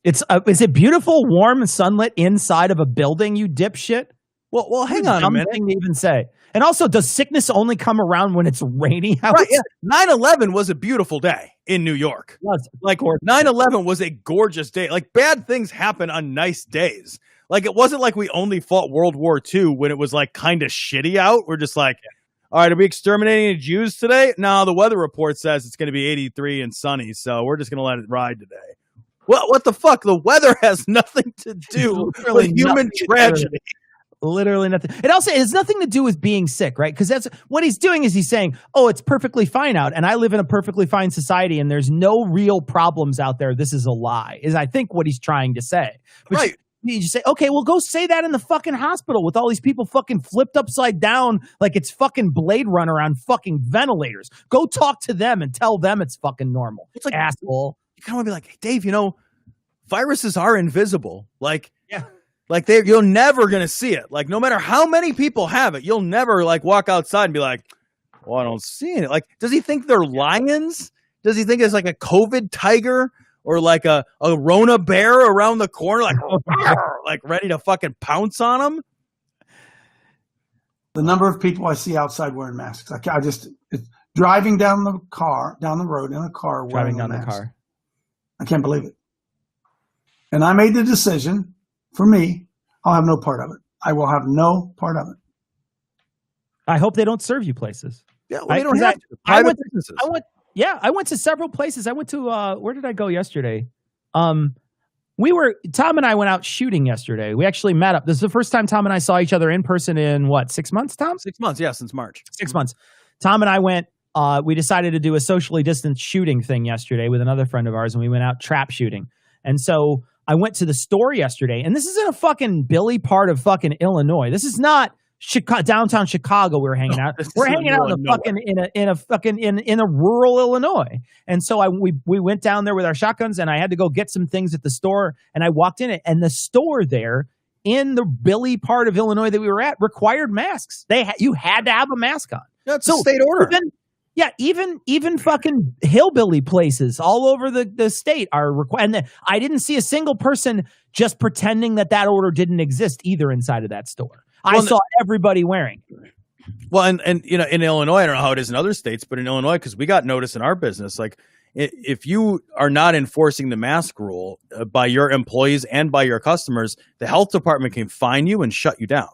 Is it beautiful, warm, and sunlit inside of a building, you dipshit? Well, hang on a minute. Thing to even say. And also, does sickness only come around when it's raining out? Right, yeah. 9/11 was a beautiful day in New York. Like 9/11 was a gorgeous day. Like bad things happen on nice days. Like it wasn't like we only fought World War II when it was like kind of shitty out. We're just like, all right, are we exterminating Jews today? No, the weather report says it's going to be 83 and sunny, so we're just going to let it ride today. Well, what the fuck? The weather has nothing to do with human tragedy. Literally nothing. It also has nothing to do with being sick, right? Because that's what he's doing is he's saying, oh, it's perfectly fine out, and I live in a perfectly fine society, and there's no real problems out there. This is a lie, is I think what he's trying to say. But right. You just say, okay, well, go say that in the fucking hospital with all these people fucking flipped upside down like it's fucking Blade Runner on fucking ventilators. Go talk to them and tell them it's fucking normal. It's like, asshole. You kind of want to be like, hey, Dave, viruses are invisible. Like, you're never going to see it. Like, no matter how many people have it, you'll never like walk outside and be like, well, I don't see it. Like, does he think they're lions? Does he think it's like a COVID tiger? or like a Rona bear around the corner, like ready to fucking pounce on them. The number of people I see outside wearing masks, it's driving down the road in a car wearing Driving down a mask. the car. I can't believe it. And I made the decision, for me, I'll have no part of it. I will have no part of it. I hope they don't serve you places. Yeah, well, they don't have to. I Private went, businesses. I went to several places. I went to where did I go yesterday? Tom and I went out shooting yesterday. We actually met up. This is the first time Tom and I saw each other in person in what, 6 months, Tom? 6 months, yeah, since March. 6 months. Tom and I went, we decided to do a socially distanced shooting thing yesterday with another friend of ours, and we went out trap shooting. And so I went to the store yesterday, and this is in a fucking Billy part of fucking Illinois. This is not downtown Chicago. We were hanging out. We're hanging out in a rural Illinois. And so we went down there with our shotguns, and I had to go get some things at the store, and I walked in it, and the store there in the Billy part of Illinois that we were at required masks. You had to have a mask on. That's a state order. Even fucking hillbilly places all over the state are required. And I didn't see a single person just pretending that order didn't exist either inside of that store. I saw everybody wearing. Well, and you know, in Illinois, I don't know how it is in other states, but in Illinois, because we got notice in our business, like if you are not enforcing the mask rule by your employees and by your customers, the health department can fine you and shut you down.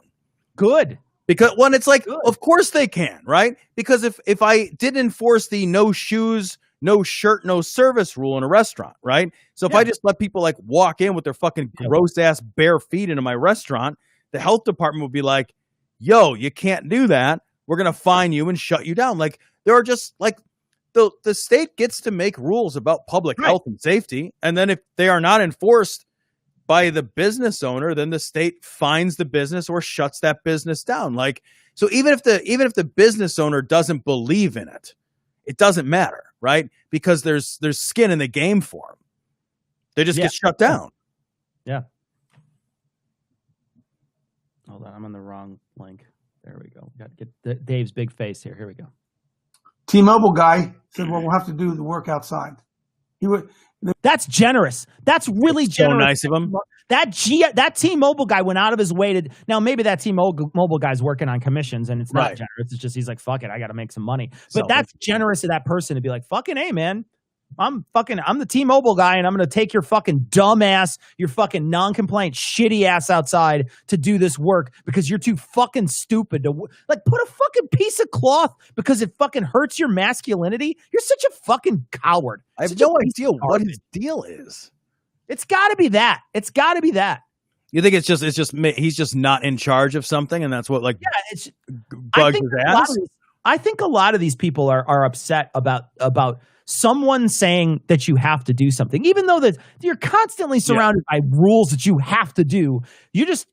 Good. Because when it's like, of course they can, right? Because if I didn't enforce the no shoes, no shirt, no service rule in a restaurant, right? So if I just let people like walk in with their fucking gross ass bare feet into my restaurant, the health department would be like, yo, you can't do that. We're going to fine you and shut you down. Like there are just like the state gets to make rules about public health and safety. And then if they are not enforced by the business owner, then the state fines the business or shuts that business down. Like, so even if the business owner doesn't believe in it, it doesn't matter, right? Because there's skin in the game for them. They just get shut down. Yeah. Hold on, I'm on the wrong link. There we go. Got to get Dave's big face here. Here we go. T-Mobile guy said, "Well, we'll have to do the work outside." That's generous. That's really generous. So nice of him. That T-Mobile guy went out of his way to. Now maybe that T-Mobile guy's working on commissions and it's not generous. It's just he's like, fuck it, I got to make some money. But that's generous of that person to be like, fucking hey, man, I'm the T-Mobile guy and I'm going to take your fucking dumb ass, your fucking non-compliant shitty ass outside to do this work because you're too fucking stupid to like put a fucking piece of cloth because it fucking hurts your masculinity. You're such a fucking coward. I have no idea what his deal is. It's got to be that. It's got to be that. You think it's just he's just not in charge of something, and that's what like it's bugs his ass. I think a lot of these people are upset about someone saying that you have to do something, even though that you're constantly surrounded by rules that you have to do. You just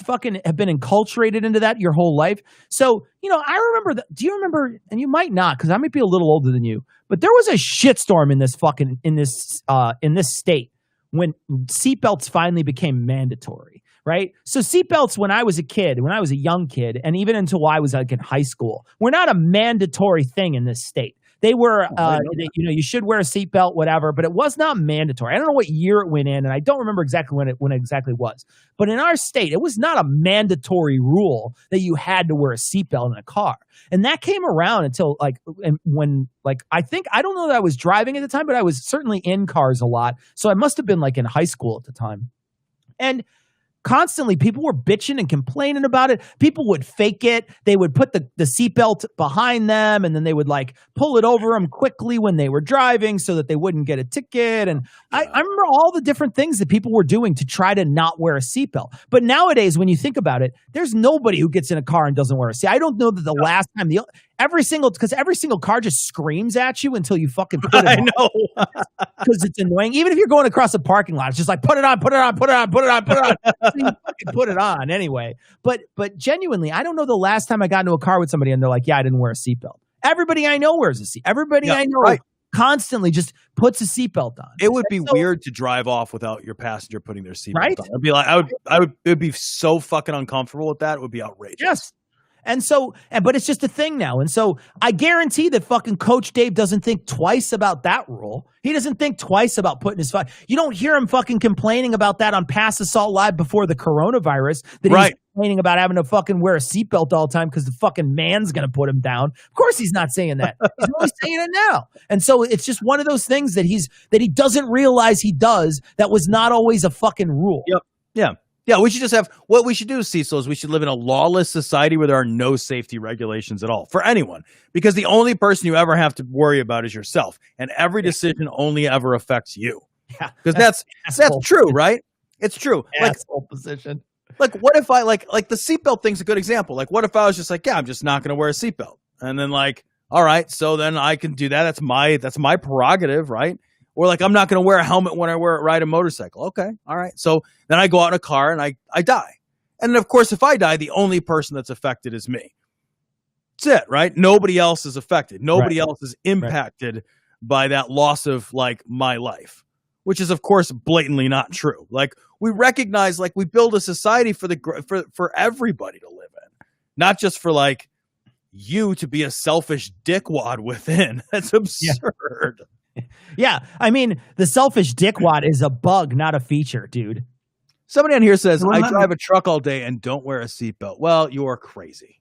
fucking have been enculturated into that your whole life. So, you know, I remember do you remember, and you might not, because I might be a little older than you, but there was a shitstorm in this state when seatbelts finally became mandatory. Right. So seatbelts when I was a young kid, and even until I was like in high school, were not a mandatory thing in this state. They were, you should wear a seatbelt, whatever, but it was not mandatory. I don't know what year it went in, and I don't remember exactly when it exactly was. But in our state, it was not a mandatory rule that you had to wear a seatbelt in a car. And that came around until I don't know that I was driving at the time, but I was certainly in cars a lot. So I must have been like in high school at the time. And constantly people were bitching and complaining about it. People would fake it. They would put the seatbelt behind them and then they would like pull it over them quickly when they were driving so that they wouldn't get a ticket. And I remember all the different things that people were doing to try to not wear a seatbelt. But nowadays, when you think about it, there's nobody who gets in a car and doesn't wear a seatbelt. I don't know that the last time every single car just screams at you until you fucking put it on. I know. Because it's annoying. Even if you're going across a parking lot, it's just like, put it on. So you fucking put it on anyway. But genuinely, I don't know the last time I got into a car with somebody and they're like, yeah, I didn't wear a seatbelt. Everybody I know wears a seat. Everybody I know constantly just puts a seatbelt on. It would be weird to drive off without your passenger putting their seatbelt on. I'd be like, it would be so fucking uncomfortable with that. It would be outrageous. Yes. And so, but it's just a thing now. And so I guarantee that fucking Coach Dave doesn't think twice about that rule. He doesn't think twice about putting his You don't hear him fucking complaining about that on Pass Assault Live before the coronavirus, that he's complaining about having to fucking wear a seatbelt all the time because the fucking man's going to put him down. Of course he's not saying that. He's only saying it now. And so it's just one of those things that he doesn't realize he does that was not always a fucking rule. Yep. Yeah. Yeah, we should just have what we should do, Cecil, is we should live in a lawless society where there are no safety regulations at all for anyone, because the only person you ever have to worry about is yourself, and every decision only ever affects you. Yeah, because that's true, right? It's true. Asshole position. Like, what if I like the seatbelt thing's a good example. Like, what if I was just like, yeah, I'm just not going to wear a seatbelt, and then like, all right, so then I can do that. That's my prerogative, right? Or like, I'm not going to wear a helmet when I ride a motorcycle. Okay. All right. So then I go out in a car and I die. And then, of course, if I die, the only person that's affected is me. That's it, right? Nobody else is affected. Nobody else is impacted by that loss of like my life, which is, of course, blatantly not true. Like, we recognize, like, we build a society for everybody to live in, not just for like you to be a selfish dickwad within. That's absurd. Yeah, I mean, the selfish dickwad is a bug, not a feature, dude. Somebody on here says, I drive a truck all day and don't wear a seatbelt. Well, you're crazy,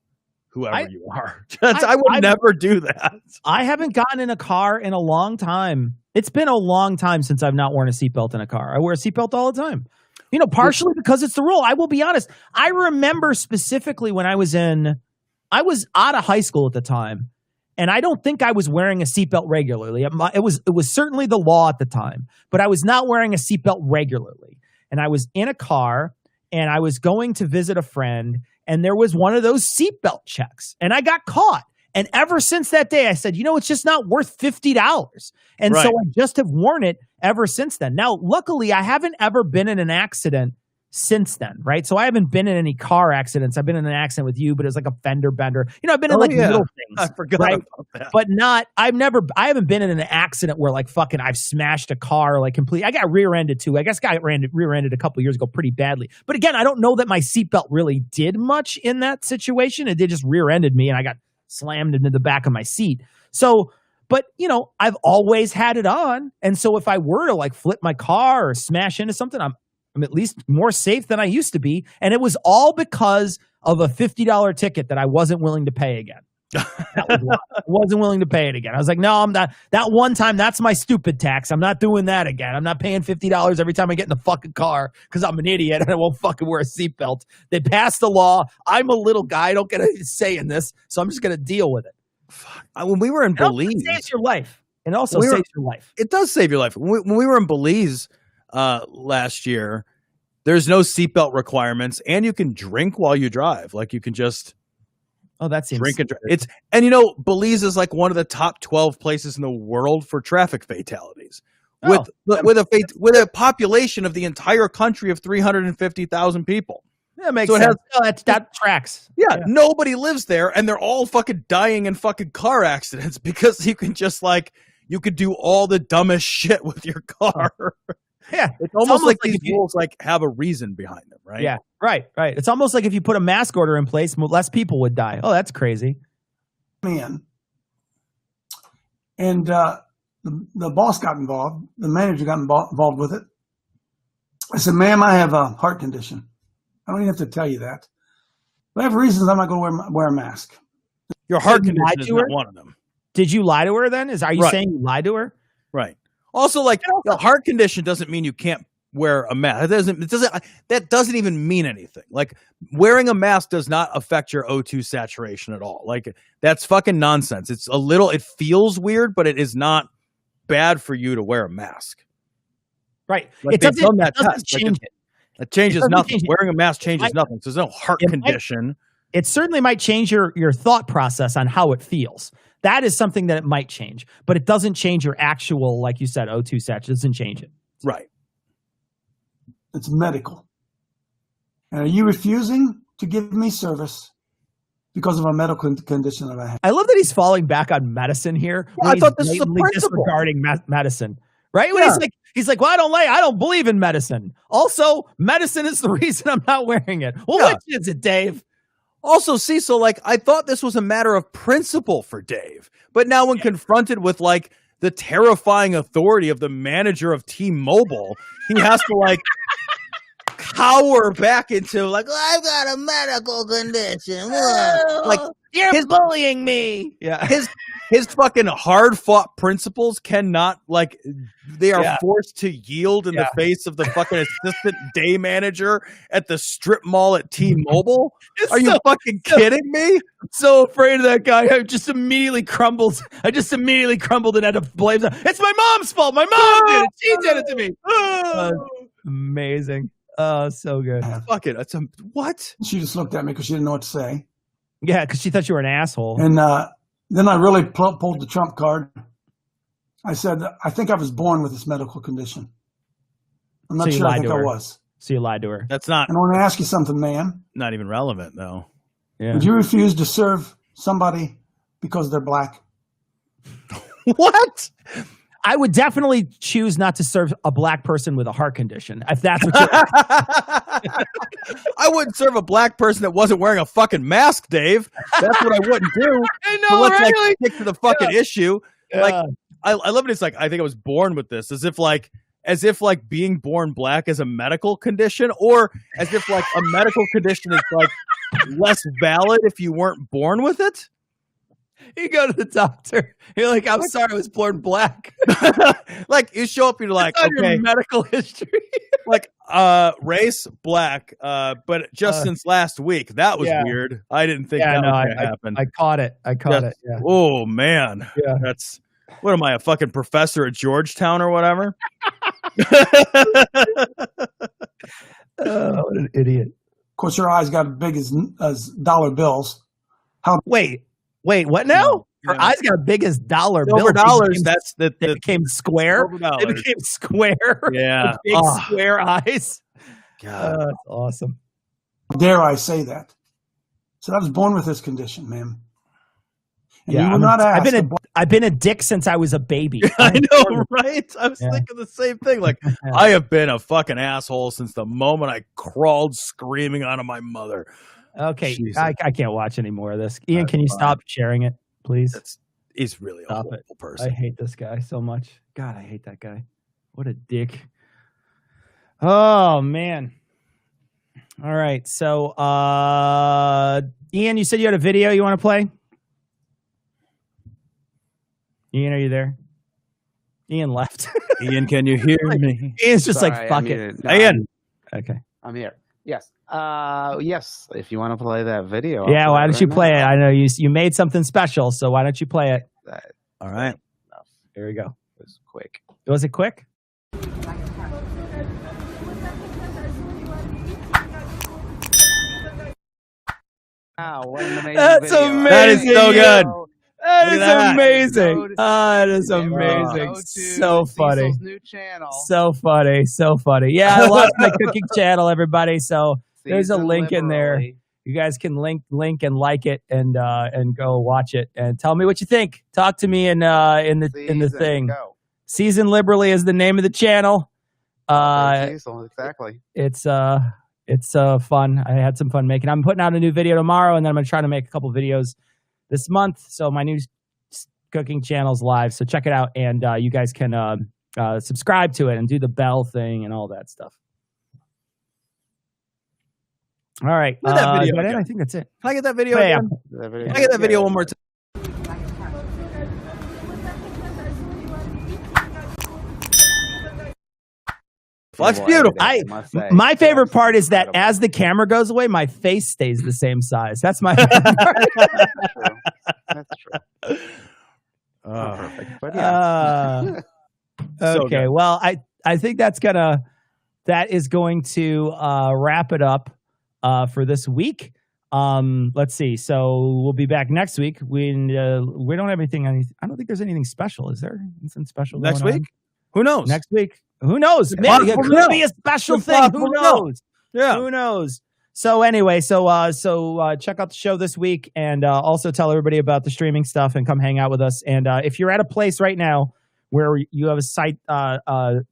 whoever you are. I would never do that. I haven't gotten in a car in a long time. It's been a long time since I've not worn a seatbelt in a car. I wear a seatbelt all the time. You know, partially because it's the rule. I will be honest. I remember specifically when I was out of high school at the time. And I don't think I was wearing a seatbelt regularly. It was certainly the law at the time, but I was not wearing a seatbelt regularly. And I was in a car and I was going to visit a friend, and there was one of those seatbelt checks, and I got caught. And ever since that day, I said, you know, it's just not worth $50. And so I just have worn it ever since then. Now, luckily, I haven't ever been in an accident since then, right? So I haven't been in any car accidents. I've been in an accident with you, but it was like a fender bender. You know, I've been in like little things. I forgot about that. But I haven't been in an accident where like fucking I've smashed a car like completely. I got rear-ended too. I guess got rear-ended a couple years ago pretty badly. But again, I don't know that my seatbelt really did much in that situation. It did just rear-ended me and I got slammed into the back of my seat. So, but you know, I've always had it on. And so if I were to like flip my car or smash into something, I'm at least more safe than I used to be. And it was all because of a $50 ticket that I wasn't willing to pay again. That was why. I wasn't willing to pay it again. I was like, no, I'm not. That one time, that's my stupid tax. I'm not doing that again. I'm not paying $50 every time I get in the fucking car because I'm an idiot and I won't fucking wear a seatbelt. They passed the law. I'm a little guy. I don't get a say in this. So I'm just going to deal with it. When we were in Belize. It saves your life. It also saves your life. It does save your life. When we were in Belize last year, there's no seatbelt requirements, and you can drink while you drive. Like, you can just that seems drink and drive. And you know, Belize is like one of the top 12 places in the world for traffic fatalities, with a population of the entire country of 350,000 people. That makes sense. That tracks. Yeah, nobody lives there, and they're all fucking dying in fucking car accidents because you can just like you could do all the dumbest shit with your car. Yeah, it's almost like these rules like have a reason behind them, right? Yeah, right. It's almost like if you put a mask order in place, less people would die. Oh, that's crazy. Man, and the boss got involved. The manager got involved with it. I said, "Ma'am, I have a heart condition. I don't even have to tell you that. But I have reasons I'm not going to wear a mask." Your heart condition is not one of them. Did you lie to her then? Are you saying you lied to her? Right. Also, like, the heart condition doesn't mean you can't wear a mask. That doesn't even mean anything. Like, wearing a mask does not affect your O2 saturation at all. Like, that's fucking nonsense. It feels weird, but it is not bad for you to wear a mask. Right. Like, it doesn't change it. It changes nothing. Wearing a mask changes nothing. So there's no heart condition. It certainly might change your thought process on how it feels. That is something that it might change, but it doesn't change your actual, like you said, O2 saturation. It doesn't change it. Right. It's medical. And are you refusing to give me service because of a medical condition that I have? I love that he's falling back on medicine here. Yeah, I thought this was a principle. Disregarding medicine. Right? When he's like, well, I don't believe in medicine. Also, medicine is the reason I'm not wearing it. Well, which is it, Dave? Also, Cecil, like, I thought this was a matter of principle for Dave, but now when confronted with like the terrifying authority of the manager of T-Mobile, he has to like cower back into like, I've got a medical condition. Like, You're bullying me. Yeah. his fucking hard fought principles cannot, like, they are forced to yield in the face of the fucking assistant day manager at the strip mall at T-Mobile. Are you fucking kidding me? So afraid of that guy. I just immediately crumbled and had to blame them. It's my mom's fault. My mom did it. She did it to me. Amazing. Oh, so good. Fuck it. That's what? She just looked at me because she didn't know what to say. Yeah, because she thought you were an asshole. And then I really pulled the trump card. I said, I think I was born with this medical condition. I'm not sure. I think I was. So you lied to her. That's not. And I want to ask you something, man. Not even relevant, though. Yeah. Would you refuse to serve somebody because they're black? What? I would definitely choose not to serve a black person with a heart condition. If that's what you're I wouldn't serve a black person that wasn't wearing a fucking mask, Dave. That's what I wouldn't do. I know, So let's right? like stick to the fucking issue. Yeah. Like, I love it. It's like, I think I was born with this, as if like being born black is a medical condition, or as if like a medical condition is like less valid if you weren't born with it. You go to the doctor. You're like, I'm sorry, I was born black. Like, you show up, you're like, It's on okay, your medical history. like race black, but just since last week, that was weird. I didn't think that was gonna happen. I caught it. Yeah. Oh man, Yeah. that's, what am I, a fucking professor at Georgetown or whatever? What an idiot. Of course, your eyes got as big as dollar bills. Wait, what now? Her Yeah. eyes got big as dollar Silver bills. dollars. They became square. silver They dollars. became square. Yeah. With big square eyes. God. That's awesome. Dare I say that? So I was born with this condition, man. And you will I'm not ask. I've been a dick since I was a baby. I know, right? I was Yeah. thinking the same thing. Like, I have been a fucking asshole since the moment I crawled screaming onto my mother. Okay, Jesus. I can't watch any more of this. Ian, That's can you fine. stop sharing it, please? He's really a Stop horrible I person. hate this guy so much. God, I hate that guy. What a dick. Oh man. All right. So Ian, you said you had a video you want to play? Ian, are you there? Ian left. Ian, can you hear me? Ian's just Sorry, like, I fuck muted. it. No, Ian. Okay. I'm here. Yes. Yes. If you want to play that video. Yeah, I'll why don't you right play it? now. I know you made something special, so why don't you play it? All right. Here we go. It was quick. Was it quick? Wow, what an amazing That's video. amazing. That is so good. That Look is at that. amazing. Go to- That is Go amazing. to So funny. Cecil's new channel. So funny. So funny. Yeah, I lost my cooking channel, everybody. So there's a Season link in there. liberally. You guys can link and like it and go watch it and tell me what you think. Talk to me in the Season, thing. Go. Season Liberally is the name of the channel. Cecil, exactly. It's fun. I had some fun making. I'm putting out a new video tomorrow, and then I'm gonna try to make a couple videos this month. So my new cooking channel's live. So check it out, and you guys can subscribe to it and do the bell thing and all that stuff. All right. Play that video is that it? again. I think that's it. Can I get that video Yeah. again? That Can I get that video one more time? Well, that's beautiful. My favorite part is that as the camera goes away, my face stays the same size. That's my favorite part. That's true. Oh. Perfect. But yeah. So Okay, good. well, I think that is going to wrap it up for this week. Let's see. So we'll be back next week. We don't have anything. I don't think there's anything special. Is there anything special Next going on? week? Who knows? Next week? Who knows? It's Maybe it possible could to know. be a special It's thing. possible Who to know. knows? Yeah. Who knows? So anyway, so check out the show this week, and also tell everybody about the streaming stuff, and come hang out with us. And if you're at a place right now where you have a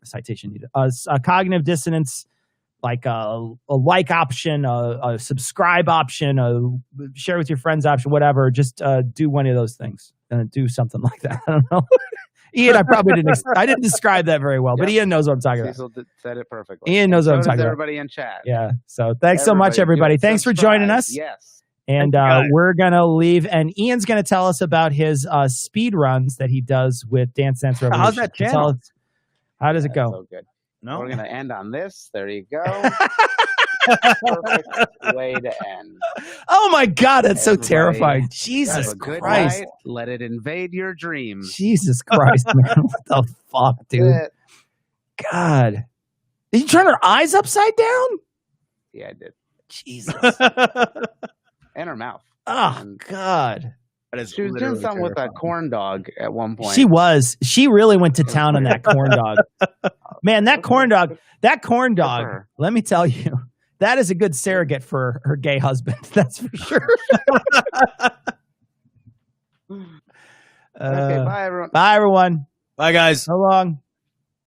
citation, a cognitive dissonance like a like option, a subscribe option, a share with your friends option, whatever. Just do one of those things. Do something like that. I don't know. Ian, I probably didn't. I didn't describe that very well, but Ian knows what I'm talking about. Cecil said it perfectly. Ian knows what I'm So talking does about. everybody in chat. Yeah. So thanks so much, everybody. Thanks for joining us. Yes. And we're gonna leave, and Ian's gonna tell us about his speed runs that he does with Dance Dance Revolution. How's that channel? How does it go? So good. No, We're gonna end on this. There you go. Perfect way to end. Oh my God, that's so Everybody, terrifying. Jesus Have a good Christ. night. Let it invade your dreams. Jesus Christ, man. What the fuck, dude? That's it. God. Did you turn her eyes upside down? Yeah, I did. Jesus. And her mouth. Oh, And God. that is she was doing literally something with a terrifying. corn dog at one point. She was. She really went to town on that corn dog. Man, that corn dog, her. let me tell you, that is a good surrogate for her gay husband. That's for sure. Okay, bye everyone. Bye, everyone. Bye, guys. So long.